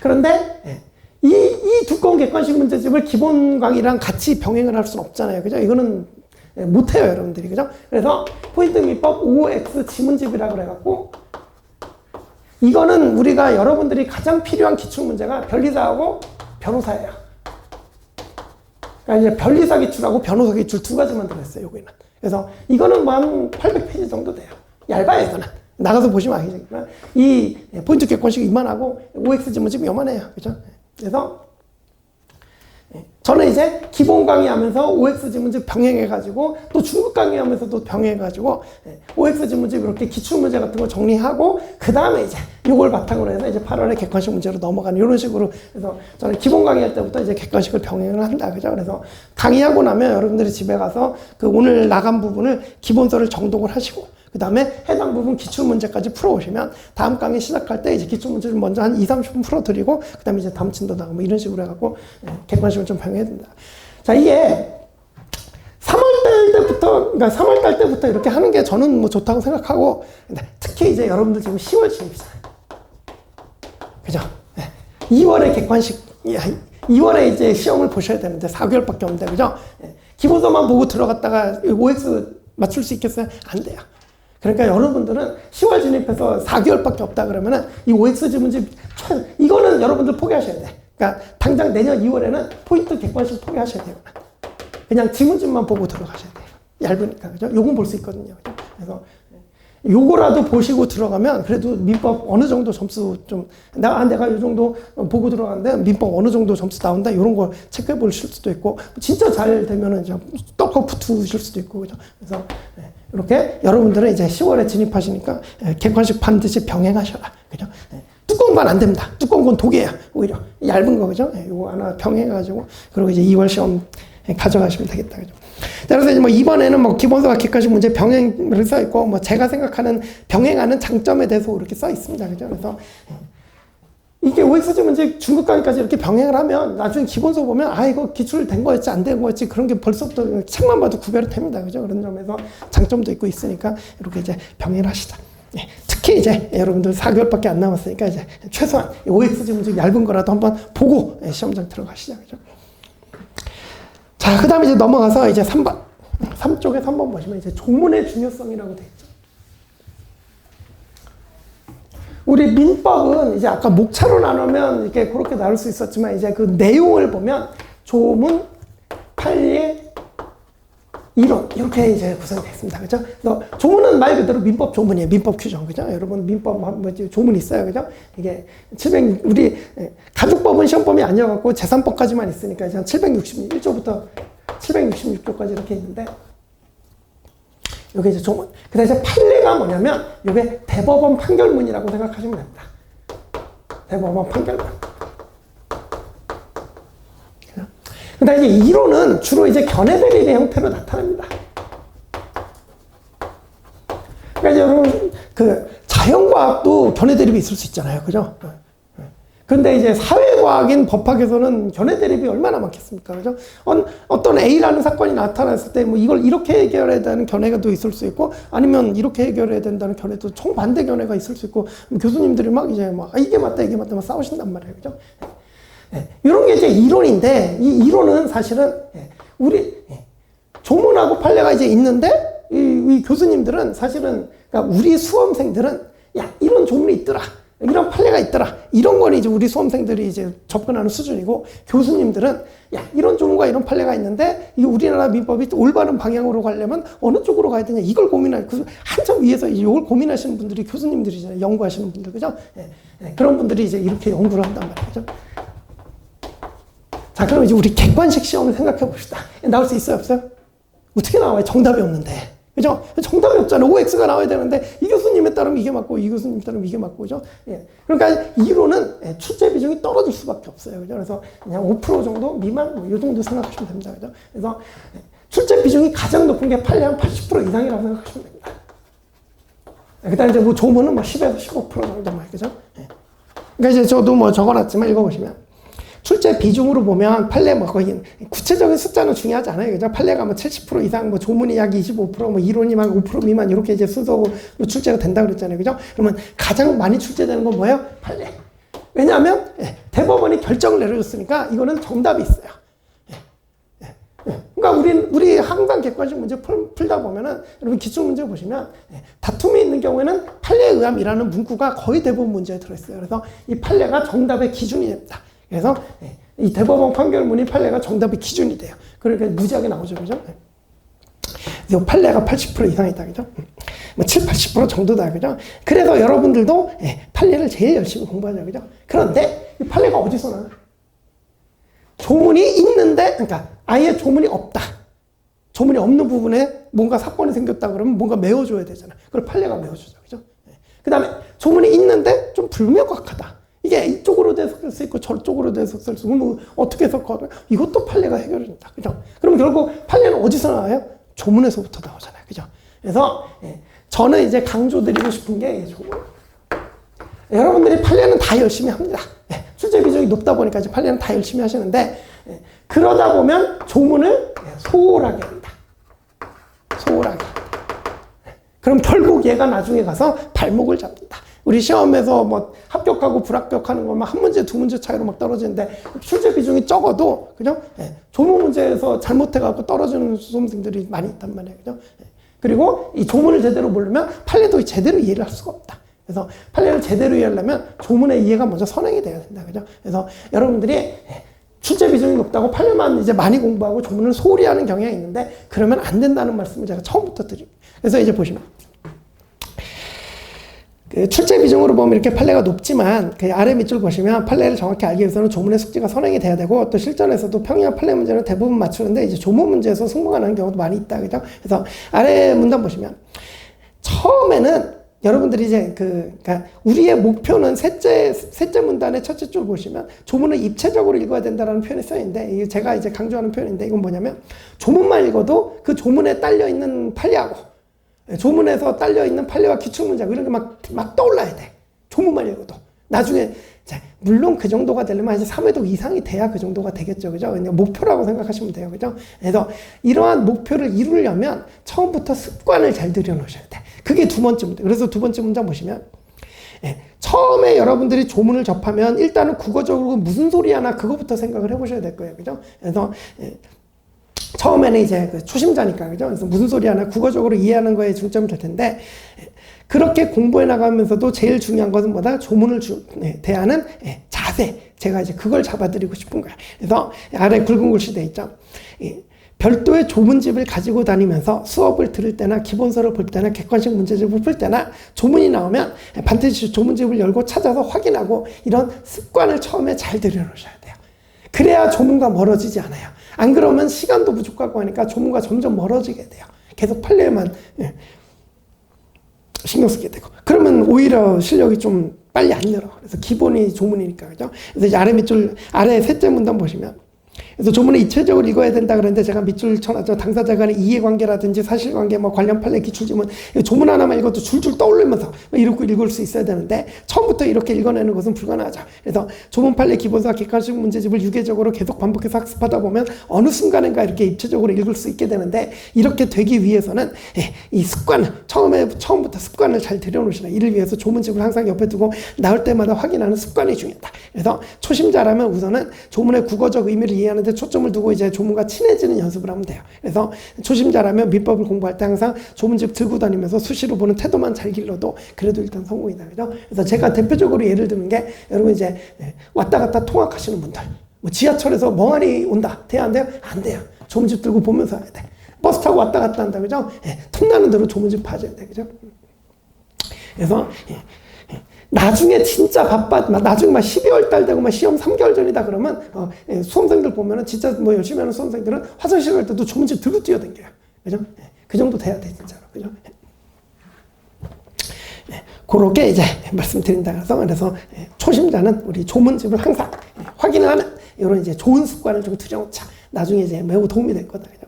S1: 그런데 이 두꺼운 객관식 문제집을 기본 강의랑 같이 병행을 할 수는 없잖아요. 그죠? 이거는 못해요, 여러분들이. 그죠? 그래서 포인트 민법 OX 지문집이라고 그래갖고 이거는 우리가 여러분들이 가장 필요한 기출문제가 변리사하고 변호사예요. 그러니까 이제 변리사 기출하고 변호사 기출 두 가지만 들어있어요, 여기는. 그래서 이거는 뭐 한 800페이지 정도 돼요. 얇아요, 이거는. 나가서 보시면 아시겠지만. 이 포인트 객관식이 이만하고 OX 지문집이 요만해요. 그죠? 그래서 저는 이제 기본 강의하면서 OX 지문집 병행해가지고 또 중급 강의하면서도 병행해가지고 OX 지문집 이렇게 기출문제 같은 거 정리하고 그 다음에 이제 이걸 바탕으로 해서 이제 8월에 객관식 문제로 넘어가는 이런 식으로. 그래서 저는 기본 강의할 때부터 이제 객관식을 병행을 한다. 그죠? 그래서 강의하고 나면 여러분들이 집에 가서 그 오늘 나간 부분을 기본서를 정독을 하시고 그 다음에 해당 부분 기출문제까지 풀어오시면 다음 강의 시작할 때 이제 기출문제를 먼저 한 2~30분 풀어드리고 그 다음에 이제 다음 진도 나가고 뭐 이런 식으로 해갖고 객관식을 좀 병행해야 된다. 자, 이게 3월달 때부터 이렇게 하는 게 저는 뭐 좋다고 생각하고, 근데 특히 이제 여러분들 지금 10월 진입이잖아요. 그죠? 2월에 객관식, 2월에 이제 시험을 보셔야 되는데 4개월밖에 없는데, 그죠? 기본서만 보고 들어갔다가 OX 맞출 수 있겠어요? 안 돼요. 그러니까 여러분들은 10월 진입해서 4개월밖에 없다 그러면은 이 OX 지문집 이거는 여러분들 포기하셔야 돼. 그러니까 당장 내년 2월에는 포인트 객관식 포기하셔야 돼요. 그냥 지문집만 보고 들어가셔야 돼요. 얇으니까. 그죠? 요건 볼 수 있거든요. 그죠? 그래서 요거라도 보시고 들어가면 그래도 민법 어느 정도 점수 좀 내가 이 정도 보고 들어갔는데 민법 어느 정도 점수 나온다 이런 거 체크해 보실 수도 있고 진짜 잘 되면은 이제 떡하고 붙으실 수도 있고 그죠. 그래서 이렇게 여러분들은 이제 10월에 진입하시니까 객관식 반드시 병행하셔라 그죠. 두꺼운 건 안 됩니다. 두꺼운 건 독이에요. 오히려 얇은 거 그죠. 이거 하나 병행해가지고 그리고 이제 2월 시험 가져가시면 되겠다 그죠. 그래서 이제 뭐 이번에는 뭐 기본서와 객관식 문제 병행을 써 있고 뭐 제가 생각하는 병행하는 장점에 대해서 이렇게 써 있습니다 그죠. 그래서 이게 OXG 문제 중급 강의까지 이렇게 병행을 하면 나중에 기본서 보면 아 이거 기출된 거였지 안 된 거였지 그런 게 벌써부터 책만 봐도 구별이 됩니다 그죠. 그런 점에서 장점도 있고 있으니까 이렇게 이제 병행을 하시다. 특히 이제 여러분들 4개월밖에 안 남았으니까 이제 최소한 OXG 문제 얇은 거라도 한번 보고 시험장 들어가시죠 그죠. 자, 그 다음에 이제 넘어가서 이제 3번. 3쪽에 3번 보시면 이제 조문의 중요성이라고 되어 있죠. 우리 민법은 이제 아까 목차로 나누면 이렇게 그렇게 나눌 수 있었지만 이제 그 내용을 보면 조문, 판례, 이론 이렇게 이제 구성되어 있습니다. 그죠? 조문은 말 그대로 민법 조문이에요. 민법 규정. 그죠? 여러분 민법 뭐 조문 있어요. 그죠? 이게 우리 가족법은 시험법이 아니어갖고 재산법까지만 있으니까 이제 한 761조부터 766조까지 이렇게 있는데 이게 이제 조문. 그다음에 이제 판례가 뭐냐면 이게 대법원 판결문이라고 생각하시면 됩니다. 대법원 판결문. 그 다음에 이제 이론은 주로 이제 견해대립의 형태로 나타납니다. 그러니까 이제 여러분, 자연과학도 견해대립이 있을 수 있잖아요. 그죠? 근데 이제 사회과학인 법학에서는 견해대립이 얼마나 많겠습니까? 그죠? 어떤 A라는 사건이 나타났을 때 뭐 이걸 이렇게 해결해야 되는 견해가 또 있을 수 있고 아니면 이렇게 해결해야 된다는 견해도 정반대 견해가 있을 수 있고 교수님들이 막 이제 막 이게 맞다 막 싸우신단 말이에요. 그죠? 이런 게 이제 이론인데, 이 이론은 사실은, 우리, 조문하고 판례가 이제 있는데, 이 교수님들은 사실은, 그러니까 우리 수험생들은, 야, 이런 조문이 있더라. 이런 판례가 있더라. 이런 건 이제 우리 수험생들이 이제 접근하는 수준이고, 교수님들은, 야, 이런 조문과 이런 판례가 있는데, 이 우리나라 민법이 올바른 방향으로 가려면 어느 쪽으로 가야 되냐. 이걸 한참 위에서 이걸 고민하시는 분들이 교수님들이잖아요. 연구하시는 분들, 그죠? 그런 분들이 이제 이렇게 연구를 한단 말이죠. 자, 그럼 이제 우리 객관식 시험을 생각해 봅시다. 나올 수 있어요, 없어요? 어떻게 나와요? 정답이 없는데. 그죠? 정답이 없잖아요. OX가 나와야 되는데, 이 교수님에 따르면 이게 맞고, 이 교수님에 따르면 이게 맞고, 그죠? 그러니까 이론은 출제 비중이 떨어질 수밖에 없어요. 그죠? 그래서 그냥 5% 정도 미만, 뭐, 이 정도 생각하시면 됩니다. 그죠? 그래서 출제 비중이 가장 높은 게 판례 한 80% 이상이라고 생각하시면 됩니다. 그 다음에 이제 뭐 조문은 뭐 10에서 15% 정도만, 그죠? 그러니까 이제 저도 뭐 적어놨지만 읽어보시면. 출제 비중으로 보면 판례 뭐 거의 구체적인 숫자는 중요하지 않아요. 그죠? 판례가 뭐 70% 이상, 뭐 조문이 약 25%, 뭐 이론이 막 5% 미만 이렇게 이제 순서로 출제가 된다 그랬잖아요. 그죠? 그러면 가장 많이 출제되는 건 뭐예요? 판례. 왜냐하면 대법원이 결정을 내려줬으니까 이거는 정답이 있어요. 그러니까 우리 항상 객관식 문제 풀다 보면은 여러분 기출 문제 보시면 다툼이 있는 경우에는 판례에 의함이라는 문구가 거의 대부분 문제에 들어있어요. 그래서 이 판례가 정답의 기준이 됩니다. 그래서 이 대법원 판결문이 판례가 정답의 기준이 돼요. 그러니까 무지하게 나오죠. 그죠? 이 판례가 80% 이상이다. 그죠? 뭐 7, 80% 정도다. 그죠? 그래서 여러분들도 판례를 제일 열심히 공부하죠. 그죠? 그런데 이 판례가 어디서 나와? 조문이 있는데, 그러니까 아예 조문이 없다. 조문이 없는 부분에 뭔가 사건이 생겼다 그러면 뭔가 메워줘야 되잖아. 그걸 판례가 메워주죠. 그죠? 그 다음에 조문이 있는데 좀 불명확하다. 이게 이쪽으로 돼석될 수 있고 저쪽으로 돼석될 수 있고 뭐 어떻게 해석하고 이것도 판례가 해결된다. 그죠? 그럼 결국 판례는 어디서 나와요? 조문에서부터 나오잖아요. 그죠? 그래서 저는 이제 강조드리고 싶은 게 조문. 여러분들이 판례는 다 열심히 합니다. 출제 비중이 높다 보니까 이제 판례는 다 열심히 하시는데 그러다 보면 조문을 소홀하게 한다. 소홀하게. 그럼 결국 얘가 나중에 가서 발목을 잡는다. 우리 시험에서 뭐 합격하고 불합격하는 것만 한 문제, 두 문제 차이로 막 떨어지는데 출제 비중이 적어도 그죠? 조문 문제에서 잘못해갖고 떨어지는 수험생들이 많이 있단 말이에요. 그죠? 그리고 이 조문을 제대로 모르면 판례도 제대로 이해를 할 수가 없다. 그래서 판례를 제대로 이해하려면 조문의 이해가 먼저 선행이 돼야 된다. 그죠? 그래서 여러분들이 출제 비중이 높다고 판례만 이제 많이 공부하고 조문을 소홀히 하는 경향이 있는데 그러면 안 된다는 말씀을 제가 처음부터 드립니다. 그래서 이제 보시면 그 출제 비중으로 보면 이렇게 판례가 높지만 그 아래 밑줄 보시면 판례를 정확히 알기 위해서는 조문의 숙지가 선행이 돼야 되고 또 실전에서도 평이한 판례 문제는 대부분 맞추는데 이제 조문 문제에서 승부가 나는 경우도 많이 있다. 그죠? 그래서 아래 문단 보시면 처음에는 여러분들이 이제 그러니까 우리의 목표는 셋째 문단의 첫째 줄 보시면 조문을 입체적으로 읽어야 된다라는 표현이 써있는데 이게 제가 이제 강조하는 표현인데 이건 뭐냐면 조문만 읽어도 그 조문에 딸려 있는 판례하고 조문에서 딸려있는 판례와 기출문장 이런 게 막 떠올라야 돼. 조문만 읽어도. 나중에 물론 그 정도가 되려면 이제 3회독 이상이 돼야 그 정도가 되겠죠. 그죠? 그냥 목표라고 생각하시면 돼요. 그죠? 그래서 이러한 목표를 이루려면 처음부터 습관을 잘 들여놓으셔야 돼. 그게 두 번째 문제. 그래서 두 번째 문장 보시면 처음에 여러분들이 조문을 접하면 일단은 국어적으로 무슨 소리 하나 그거부터 생각을 해보셔야 될 거예요. 그죠? 그래서 처음에는 이제 초심자니까, 그죠? 그래서 무슨 소리 하나 국어적으로 이해하는 거에 중점이 될 텐데, 그렇게 공부해 나가면서도 제일 중요한 것은 뭐다? 조문을 대하는 자세. 제가 이제 그걸 잡아드리고 싶은 거야. 그래서 아래 굵은 글씨 돼 있죠? 별도의 조문집을 가지고 다니면서 수업을 들을 때나 기본서를 볼 때나 객관식 문제집을 풀 때나 조문이 나오면 반드시 조문집을 열고 찾아서 확인하고 이런 습관을 처음에 잘 들여놓으셔야 돼요. 그래야 조문과 멀어지지 않아요. 안 그러면 시간도 부족하고 하니까 조문과 점점 멀어지게 돼요. 계속 판례만 신경 쓰게 되고. 그러면 오히려 실력이 좀 빨리 안 늘어. 그래서 기본이 조문이니까, 그죠? 그래서 이제 아래 밑줄, 아래 셋째 문단 보시면 그래서 조문을 입체적으로 읽어야 된다 그랬는데 제가 밑줄 쳐놨죠. 당사자 간의 이해관계라든지 사실관계, 뭐 관련 판례, 기출지문, 조문 하나만 읽어도 줄줄 떠올리면서 이렇게 읽을 수 있어야 되는데 처음부터 이렇게 읽어내는 것은 불가능하죠. 그래서 조문 판례, 기본서, 객관식 문제집을 유계적으로 계속 반복해서 학습하다 보면 어느 순간인가 이렇게 입체적으로 읽을 수 있게 되는데 이렇게 되기 위해서는 이 습관을 처음부터 습관을 잘 들여놓으시라. 이를 위해서 조문집을 항상 옆에 두고 나올 때마다 확인하는 습관이 중요하다. 그래서 초심자라면 우선은 조문의 국어적 의미를 이해하는데 초점을 두고 이제 조문과 친해지는 연습을 하면 돼요. 그래서 초심자라면 민법을 공부할 때 항상 조문집 들고 다니면서 수시로 보는 태도만 잘 길러도 그래도 일단 성공이다. 그죠? 그래서 제가 대표적으로 예를 드는 게 여러분 이제 왔다 갔다 통학하시는 분들, 뭐 지하철에서 멍하니 온다. 돼야 안 돼요? 안 돼요. 조문집 들고 보면서 해야 돼. 버스 타고 왔다 갔다 한다. 그죠? 틈나는 대로 조문집 봐줘야 돼. 그죠? 그래서 나중에 진짜 나중에 막 12월 달 되고 막 시험 3개월 전이다 그러면, 수험생들 보면은 진짜 뭐 열심히 하는 수험생들은 화장실 갈 때도 조문집 들고 뛰어댕겨요. 그죠? 그 정도 돼야 돼, 진짜로. 그죠? 그렇게 이제 말씀드린다. 그래서 초심자는 우리 조문집을 항상 확인을 하는 이런 이제 좋은 습관을 좀 들여놓자. 나중에 이제 매우 도움이 될 거다. 그죠?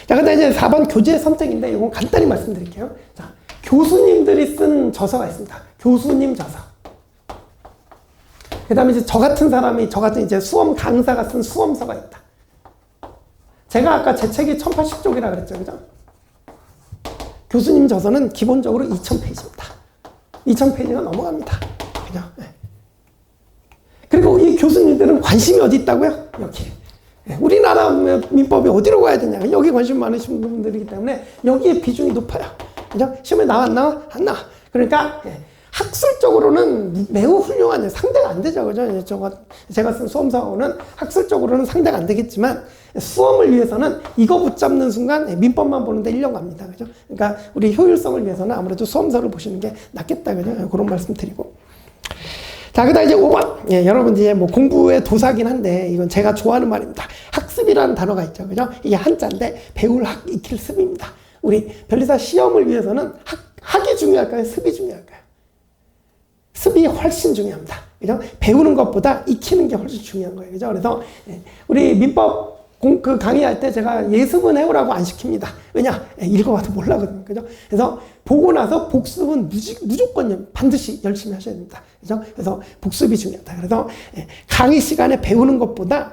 S1: 자, 근데 이제 4번 교재 선택인데 이건 간단히 말씀드릴게요. 자, 교수님들이 쓴 저서가 있습니다. 교수님 저서. 그 다음에 이제 저 같은 이제 수험 강사가 쓴 수험서가 있다. 제가 아까 제 책이 1080쪽이라 그랬죠. 그죠? 교수님 저서는 기본적으로 2000페이지입니다. 2000페이지가 넘어갑니다. 그죠? 네. 그리고 이 교수님들은 관심이 어디 있다고요? 여기. 우리나라 민법이 어디로 가야 되냐. 여기 관심 많으신 분들이기 때문에 여기에 비중이 높아요. 그죠? 시험에 안 나와? 그러니까, 학술적으로는 매우 훌륭한, 상대가 안 되죠. 그죠? 제가 쓴 수험서는 학술적으로는 상대가 안 되겠지만, 수험을 위해서는 이거 붙잡는 순간 민법만 보는데 1년 갑니다. 그죠? 그러니까 우리 효율성을 위해서는 아무래도 수험서를 보시는 게 낫겠다. 그죠? 그런 말씀 드리고. 자, 그 다음 이제 5번. 여러분 이제 뭐 공부의 도사긴 한데, 이건 제가 좋아하는 말입니다. 학습이라는 단어가 있죠. 그죠? 이게 한자인데, 배울 학, 익힐 습입니다. 우리 변리사 시험을 위해서는 학이 중요할까요? 습이 중요할까요? 습이 훨씬 중요합니다. 그죠? 배우는 것보다 익히는 게 훨씬 중요한 거예요. 그죠? 그래서 우리 민법 강의할 때 제가 예습은 해오라고 안 시킵니다. 왜냐? 읽어봐도 몰라거든요. 그죠? 그래서 보고 나서 복습은 무조건 반드시 열심히 하셔야 됩니다. 그죠? 그래서 복습이 중요하다. 그래서 강의 시간에 배우는 것보다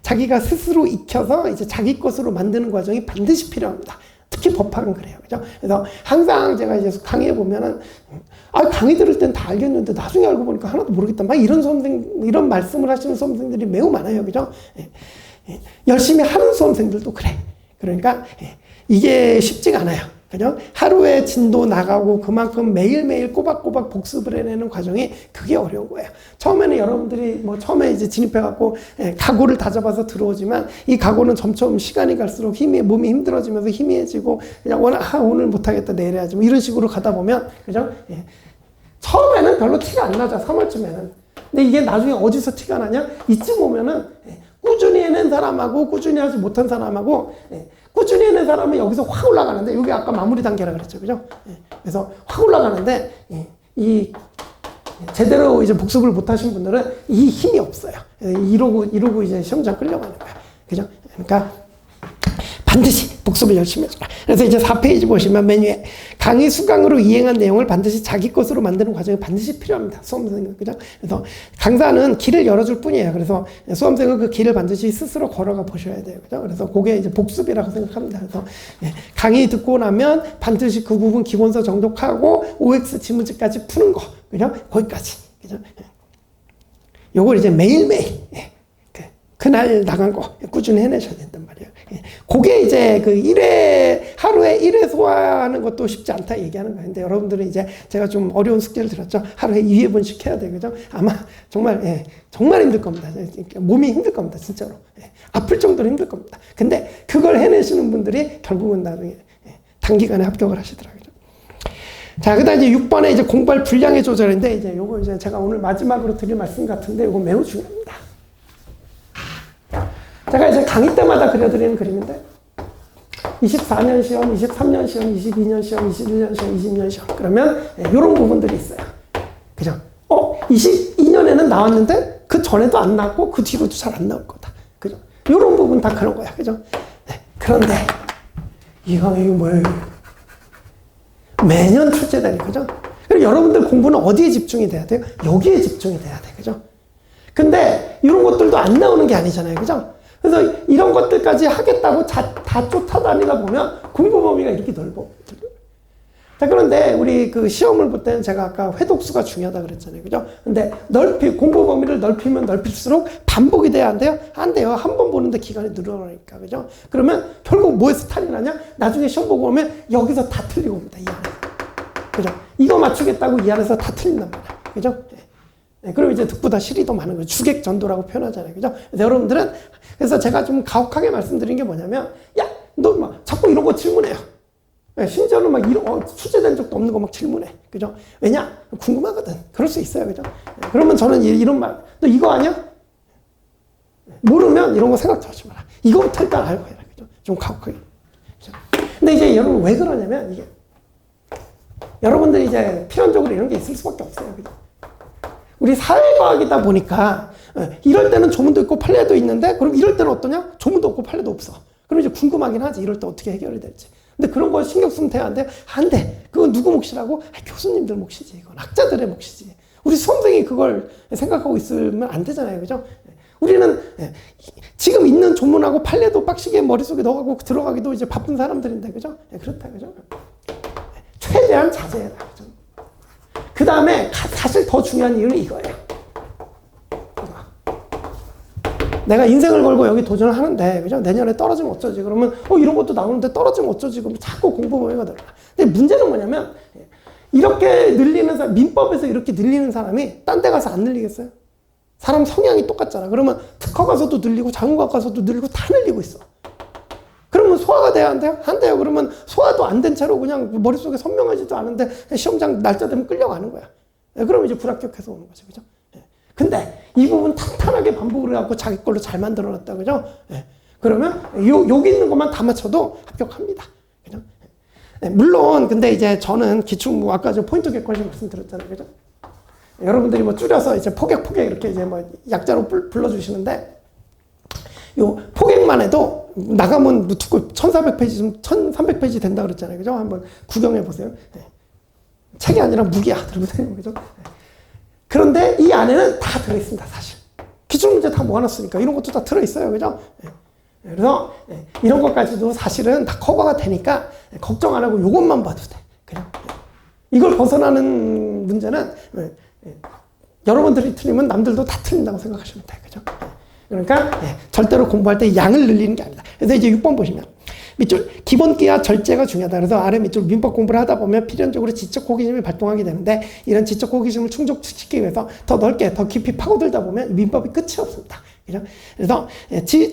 S1: 자기가 스스로 익혀서 이제 자기 것으로 만드는 과정이 반드시 필요합니다. 특히 법학은 그래요. 그죠? 그래서 항상 제가 이제 강의해 보면은, 강의 들을 땐 다 알겠는데 나중에 알고 보니까 하나도 모르겠다. 막 이런 말씀을 하시는 수험생들이 매우 많아요. 그죠? 열심히 하는 수험생들도 그래. 그러니까 이게 쉽지가 않아요. 그죠? 하루에 진도 나가고 그만큼 매일매일 꼬박꼬박 복습을 해내는 과정이 그게 어려운 거예요. 처음에는 여러분들이 뭐 처음에 이제 진입해갖고 각오를 다잡아서 들어오지만 이 각오는 점점 시간이 갈수록 몸이 힘들어지면서 희미해지고 그냥 오늘 못하겠다 내일 해야지 뭐 이런 식으로 가다 보면 그죠? 처음에는 별로 티가 안 나죠. 3월쯤에는. 근데 이게 나중에 어디서 티가 나냐? 이쯤 오면은 꾸준히 해낸 사람하고 꾸준히 하지 못한 사람하고 꾸준히 해낸 사람은 여기서 확 올라가는데 여기 아까 마무리 단계라 그랬죠. 그죠? 그래서 확 올라가는데 이 제대로 이제 복습을 못 하신 분들은 이 힘이 없어요. 이러고 이제 시험장 끌려가는 거야. 그죠? 그러니까 반드시 복습을 열심히 해주라. 그래서 이제 4페이지 보시면 메뉴에 강의 수강으로 이행한 내용을 반드시 자기 것으로 만드는 과정이 반드시 필요합니다. 수험생은. 그죠? 그래서 강사는 길을 열어줄 뿐이에요. 그래서 수험생은 그 길을 반드시 스스로 걸어가 보셔야 돼요. 그죠? 그래서 그게 이제 복습이라고 생각합니다. 그래서 강의 듣고 나면 반드시 그 부분 기본서 정독하고 OX 지문집까지 푸는 거. 그죠? 거기까지. 그죠? 요걸 이제 매일매일. 그날 나간 거 꾸준히 해내셔야 된단 말이에요. 그게 이제 그 하루에 1회 소화하는 것도 쉽지 않다 얘기하는 거예요. 근데 여러분들은 이제 제가 좀 어려운 숙제를 드렸죠. 하루에 2회분씩 해야 돼요. 그죠? 아마 정말, 정말 힘들 겁니다. 몸이 힘들 겁니다. 진짜로. 아플 정도로 힘들 겁니다. 근데 그걸 해내시는 분들이 결국은 나중에 단기간에 합격을 하시더라고요. 자, 그 다음 이제 6번에 이제 공부할 분량의 조절인데 이제 요거 이제 제가 오늘 마지막으로 드릴 말씀 같은데 요거 매우 중요합니다. 제가 이제 강의 때마다 그려드리는 그림인데 24년 시험, 23년 시험, 22년 시험, 21년 시험, 20년 시험 그러면 이런 부분들이 있어요. 그죠? 22년에는 나왔는데 그 전에도 안 나왔고 그 뒤로도 잘 안 나올 거다. 그죠? 이런 부분 다 그런 거야. 그죠? 그런데 이거 뭐예요? 매년 출제되는 거죠? 그리고 여러분들 공부는 어디에 집중이 돼야 돼요? 여기에 집중이 돼야 돼. 그죠? 근데 이런 것들도 안 나오는 게 아니잖아요. 그죠? 그래서 이런 것들까지 하겠다고 다 쫓아다니다 보면 공부 범위가 이렇게 넓어. 자, 그런데 우리 그 시험을 볼 때는 제가 아까 회독수가 중요하다 그랬잖아요. 그죠? 근데 공부 범위를 넓히면 넓힐수록 반복이 돼야 안 돼요? 안 돼요. 한 번 보는데 기간이 늘어나니까. 그죠? 그러면 결국 뭐에서 탈이 나냐? 나중에 시험 보고 오면 여기서 다 틀리고 옵니다. 이 안에서. 그죠? 이거 맞추겠다고 이 안에서 다 틀린단 말이에요. 그죠? 그럼 이제 득보다 실이 더 많은 거죠. 주객전도라고 표현하잖아요. 그죠? 그래서 여러분들은, 그래서 제가 좀 가혹하게 말씀드린 게 뭐냐면, 야, 너 막 자꾸 이런 거 질문해요. 심지어는 막 출제된 적도 없는 거 막 질문해. 그죠? 왜냐? 궁금하거든. 그럴 수 있어요. 그죠? 그러면 저는 이런 말, 너 이거 아냐? 모르면 이런 거 생각도 하지 마라. 이거부터 일단 알고 해라. 그죠? 좀 가혹하게. 그죠? 근데 이제 여러분 왜 그러냐면, 이게, 여러분들이 이제 필연적으로 이런 게 있을 수밖에 없어요. 그죠? 우리 사회과학이다 보니까 이럴 때는 조문도 있고 판례도 있는데 그럼 이럴 때는 어떠냐? 조문도 없고 판례도 없어. 그럼 이제 궁금하긴 하지. 이럴 때 어떻게 해결이 될지. 근데 그런 거 신경 쓰면 돼요? 안 돼요? 안 돼. 그건 누구 몫이라고? 교수님들 몫이지. 이건 학자들의 몫이지. 우리 수험생이 그걸 생각하고 있으면 안 되잖아요. 그죠? 우리는 지금 있는 조문하고 판례도 빡시게 머릿속에 넣어가고 들어가기도 이제 바쁜 사람들인데. 그죠? 그렇다. 그죠? 최대한 자제해라. 그죠? 그 다음에 사실 더 중요한 이유는 이거예요. 내가 인생을 걸고 여기 도전을 하는데, 그죠? 내년에 떨어지면 어쩌지? 그러면, 이런 것도 나오는데 떨어지면 어쩌지? 그러면 자꾸 공부 범위가 늘어나. 근데 문제는 뭐냐면, 이렇게 늘리는 사람, 민법에서 이렇게 늘리는 사람이 딴 데 가서 안 늘리겠어요? 사람 성향이 똑같잖아. 그러면 특허 가서도 늘리고, 자문과 가서도 늘리고, 다 늘리고 있어. 그러면 소화가 돼야 안 돼요? 안 돼요. 그러면 소화도 안 된 채로 그냥 머릿속에 선명하지도 않은데 시험장 날짜 되면 끌려가는 거야. 그러면 이제 불합격해서 오는 거죠. 그죠? 근데 이 부분 탄탄하게 반복을 해갖고 자기 걸로 잘 만들어놨다. 그죠? 그러면 여기 있는 것만 다 맞춰도 합격합니다. 그죠? 물론, 근데 이제 저는 기출, 아까 저 포인트 객관식 말씀드렸잖아요. 그죠? 여러분들이 뭐 줄여서 이제 포객 이렇게 이제 뭐 약자로 불러주시는데, 요 포객만 해도 나가면 특급 1400페이지, 1300페이지 된다 그랬잖아요. 그죠? 한번 구경해 보세요. 책이 아니라 무기야. 들어보세요. 그죠? 그런데 이 안에는 다 들어있습니다, 사실. 기출문제 다 모아놨으니까 이런 것도 다 들어있어요. 그죠? 그래서 이런 것까지도 사실은 다 커버가 되니까 걱정 안 하고 이것만 봐도 돼. 그죠? 이걸 벗어나는 문제는 여러분들이 틀리면 남들도 다 틀린다고 생각하시면 돼. 그죠? 그러니까 절대로 공부할 때 양을 늘리는 게 아니다. 그래서 이제 6번 보시면 밑줄 기본기와 절제가 중요하다. 그래서 아래 밑줄 민법 공부를 하다 보면 필연적으로 지적 호기심이 발동하게 되는데 이런 지적 호기심을 충족시키기 위해서 더 넓게 더 깊이 파고들다 보면 민법이 끝이 없습니다. 그죠? 그래서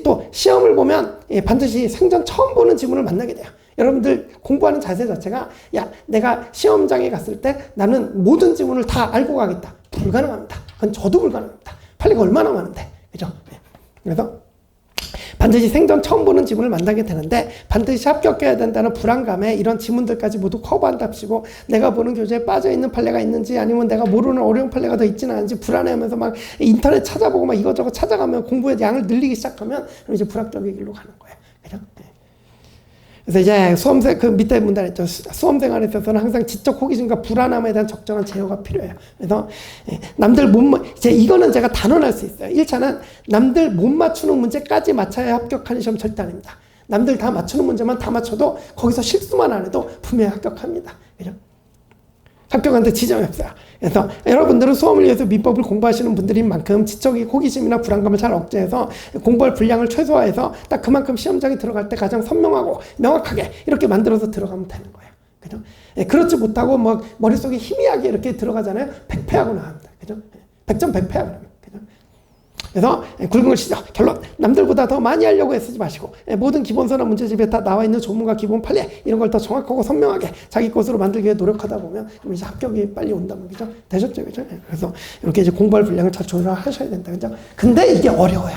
S1: 또 시험을 보면 반드시 생전 처음 보는 지문을 만나게 돼요. 여러분들 공부하는 자세 자체가 야 내가 시험장에 갔을 때 나는 모든 지문을 다 알고 가겠다. 불가능합니다. 그건 저도 불가능합니다. 판례가 얼마나 많은데. 그죠? 그래서 반드시 생전 처음 보는 지문을 만나게 되는데 반드시 합격해야 된다는 불안감에 이런 지문들까지 모두 커버한답시고 내가 보는 교재에 빠져있는 판례가 있는지 아니면 내가 모르는 어려운 판례가 더 있지는 않은지 불안해하면서 막 인터넷 찾아보고 막 이것저것 찾아가면 공부의 양을 늘리기 시작하면 그럼 이제 불합격의 길로 가는 거예요. 그죠? 그래서 이제 수험생, 그 밑에 문단에 있죠. 수험생활에 있어서는 항상 지적 호기심과 불안함에 대한 적절한 제어가 필요해요. 그래서 남들 이제 이거는 제가 단언할 수 있어요. 1차는 남들 못 맞추는 문제까지 맞춰야 합격하는 시험 절대 아닙니다. 남들 다 맞추는 문제만 다 맞춰도 거기서 실수만 안 해도 분명히 합격합니다. 그죠? 합격하는데 지장이 없어요. 그래서 여러분들은 수험을 위해서 민법을 공부하시는 분들인 만큼 지적인 호기심이나 불안감을 잘 억제해서 공부할 분량을 최소화해서 딱 그만큼 시험장에 들어갈 때 가장 선명하고 명확하게 이렇게 만들어서 들어가면 되는 거예요. 그죠? 그렇지 못하고 뭐 머릿속에 희미하게 이렇게 들어가잖아요. 100패하고 나옵니다. 그죠? 100점 100패야 그러면. 그죠? 그래서 굵은 글씨죠. 결론 남들보다 더 많이 하려고 애쓰지 마시고 모든 기본서나 문제집에 다 나와 있는 조문과 기본 판례 이런 걸 더 정확하고 선명하게 자기 것으로 만들기 위해 노력하다 보면 이제 합격이 빨리 온다는 거죠. 되셨죠? 그죠? 그래서 이렇게 이제 공부할 분량을 잘 조절하셔야 된다. 그죠? 근데 이게 어려워요.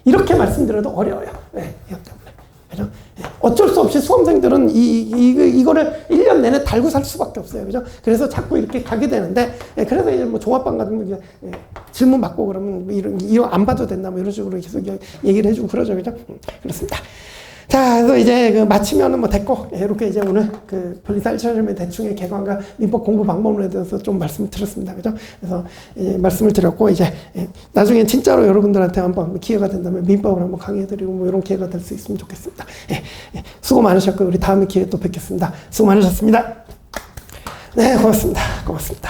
S1: 이렇게 말씀드려도 어려워요. 이것 때문에. 그죠? 어쩔 수 없이 수험생들은 이거를 1년 내내 달고 살 수밖에 없어요. 그죠? 그래서 자꾸 이렇게 가게 되는데, 그래서 이제 뭐 종합반 같은 거 질문 받고 그러면 이런 안 봐도 된다 뭐 이런 식으로 계속 얘기를 해주고 그러죠. 그죠? 그렇습니다. 자, 그래서 이제 그 마치면은 뭐 됐고, 이렇게 이제 오늘 그 분리살처리의 대충의 개관과 민법 공부 방법론에 대해서 좀 말씀을 드렸습니다. 그죠? 그래서 말씀을 드렸고, 이제 나중에 진짜로 여러분들한테 한번 기회가 된다면 민법을 한번 강의해드리고 뭐 이런 기회가 될 수 있으면 좋겠습니다. 수고 많으셨고, 우리 다음에 기회에 또 뵙겠습니다. 수고 많으셨습니다. 네, 고맙습니다. 고맙습니다.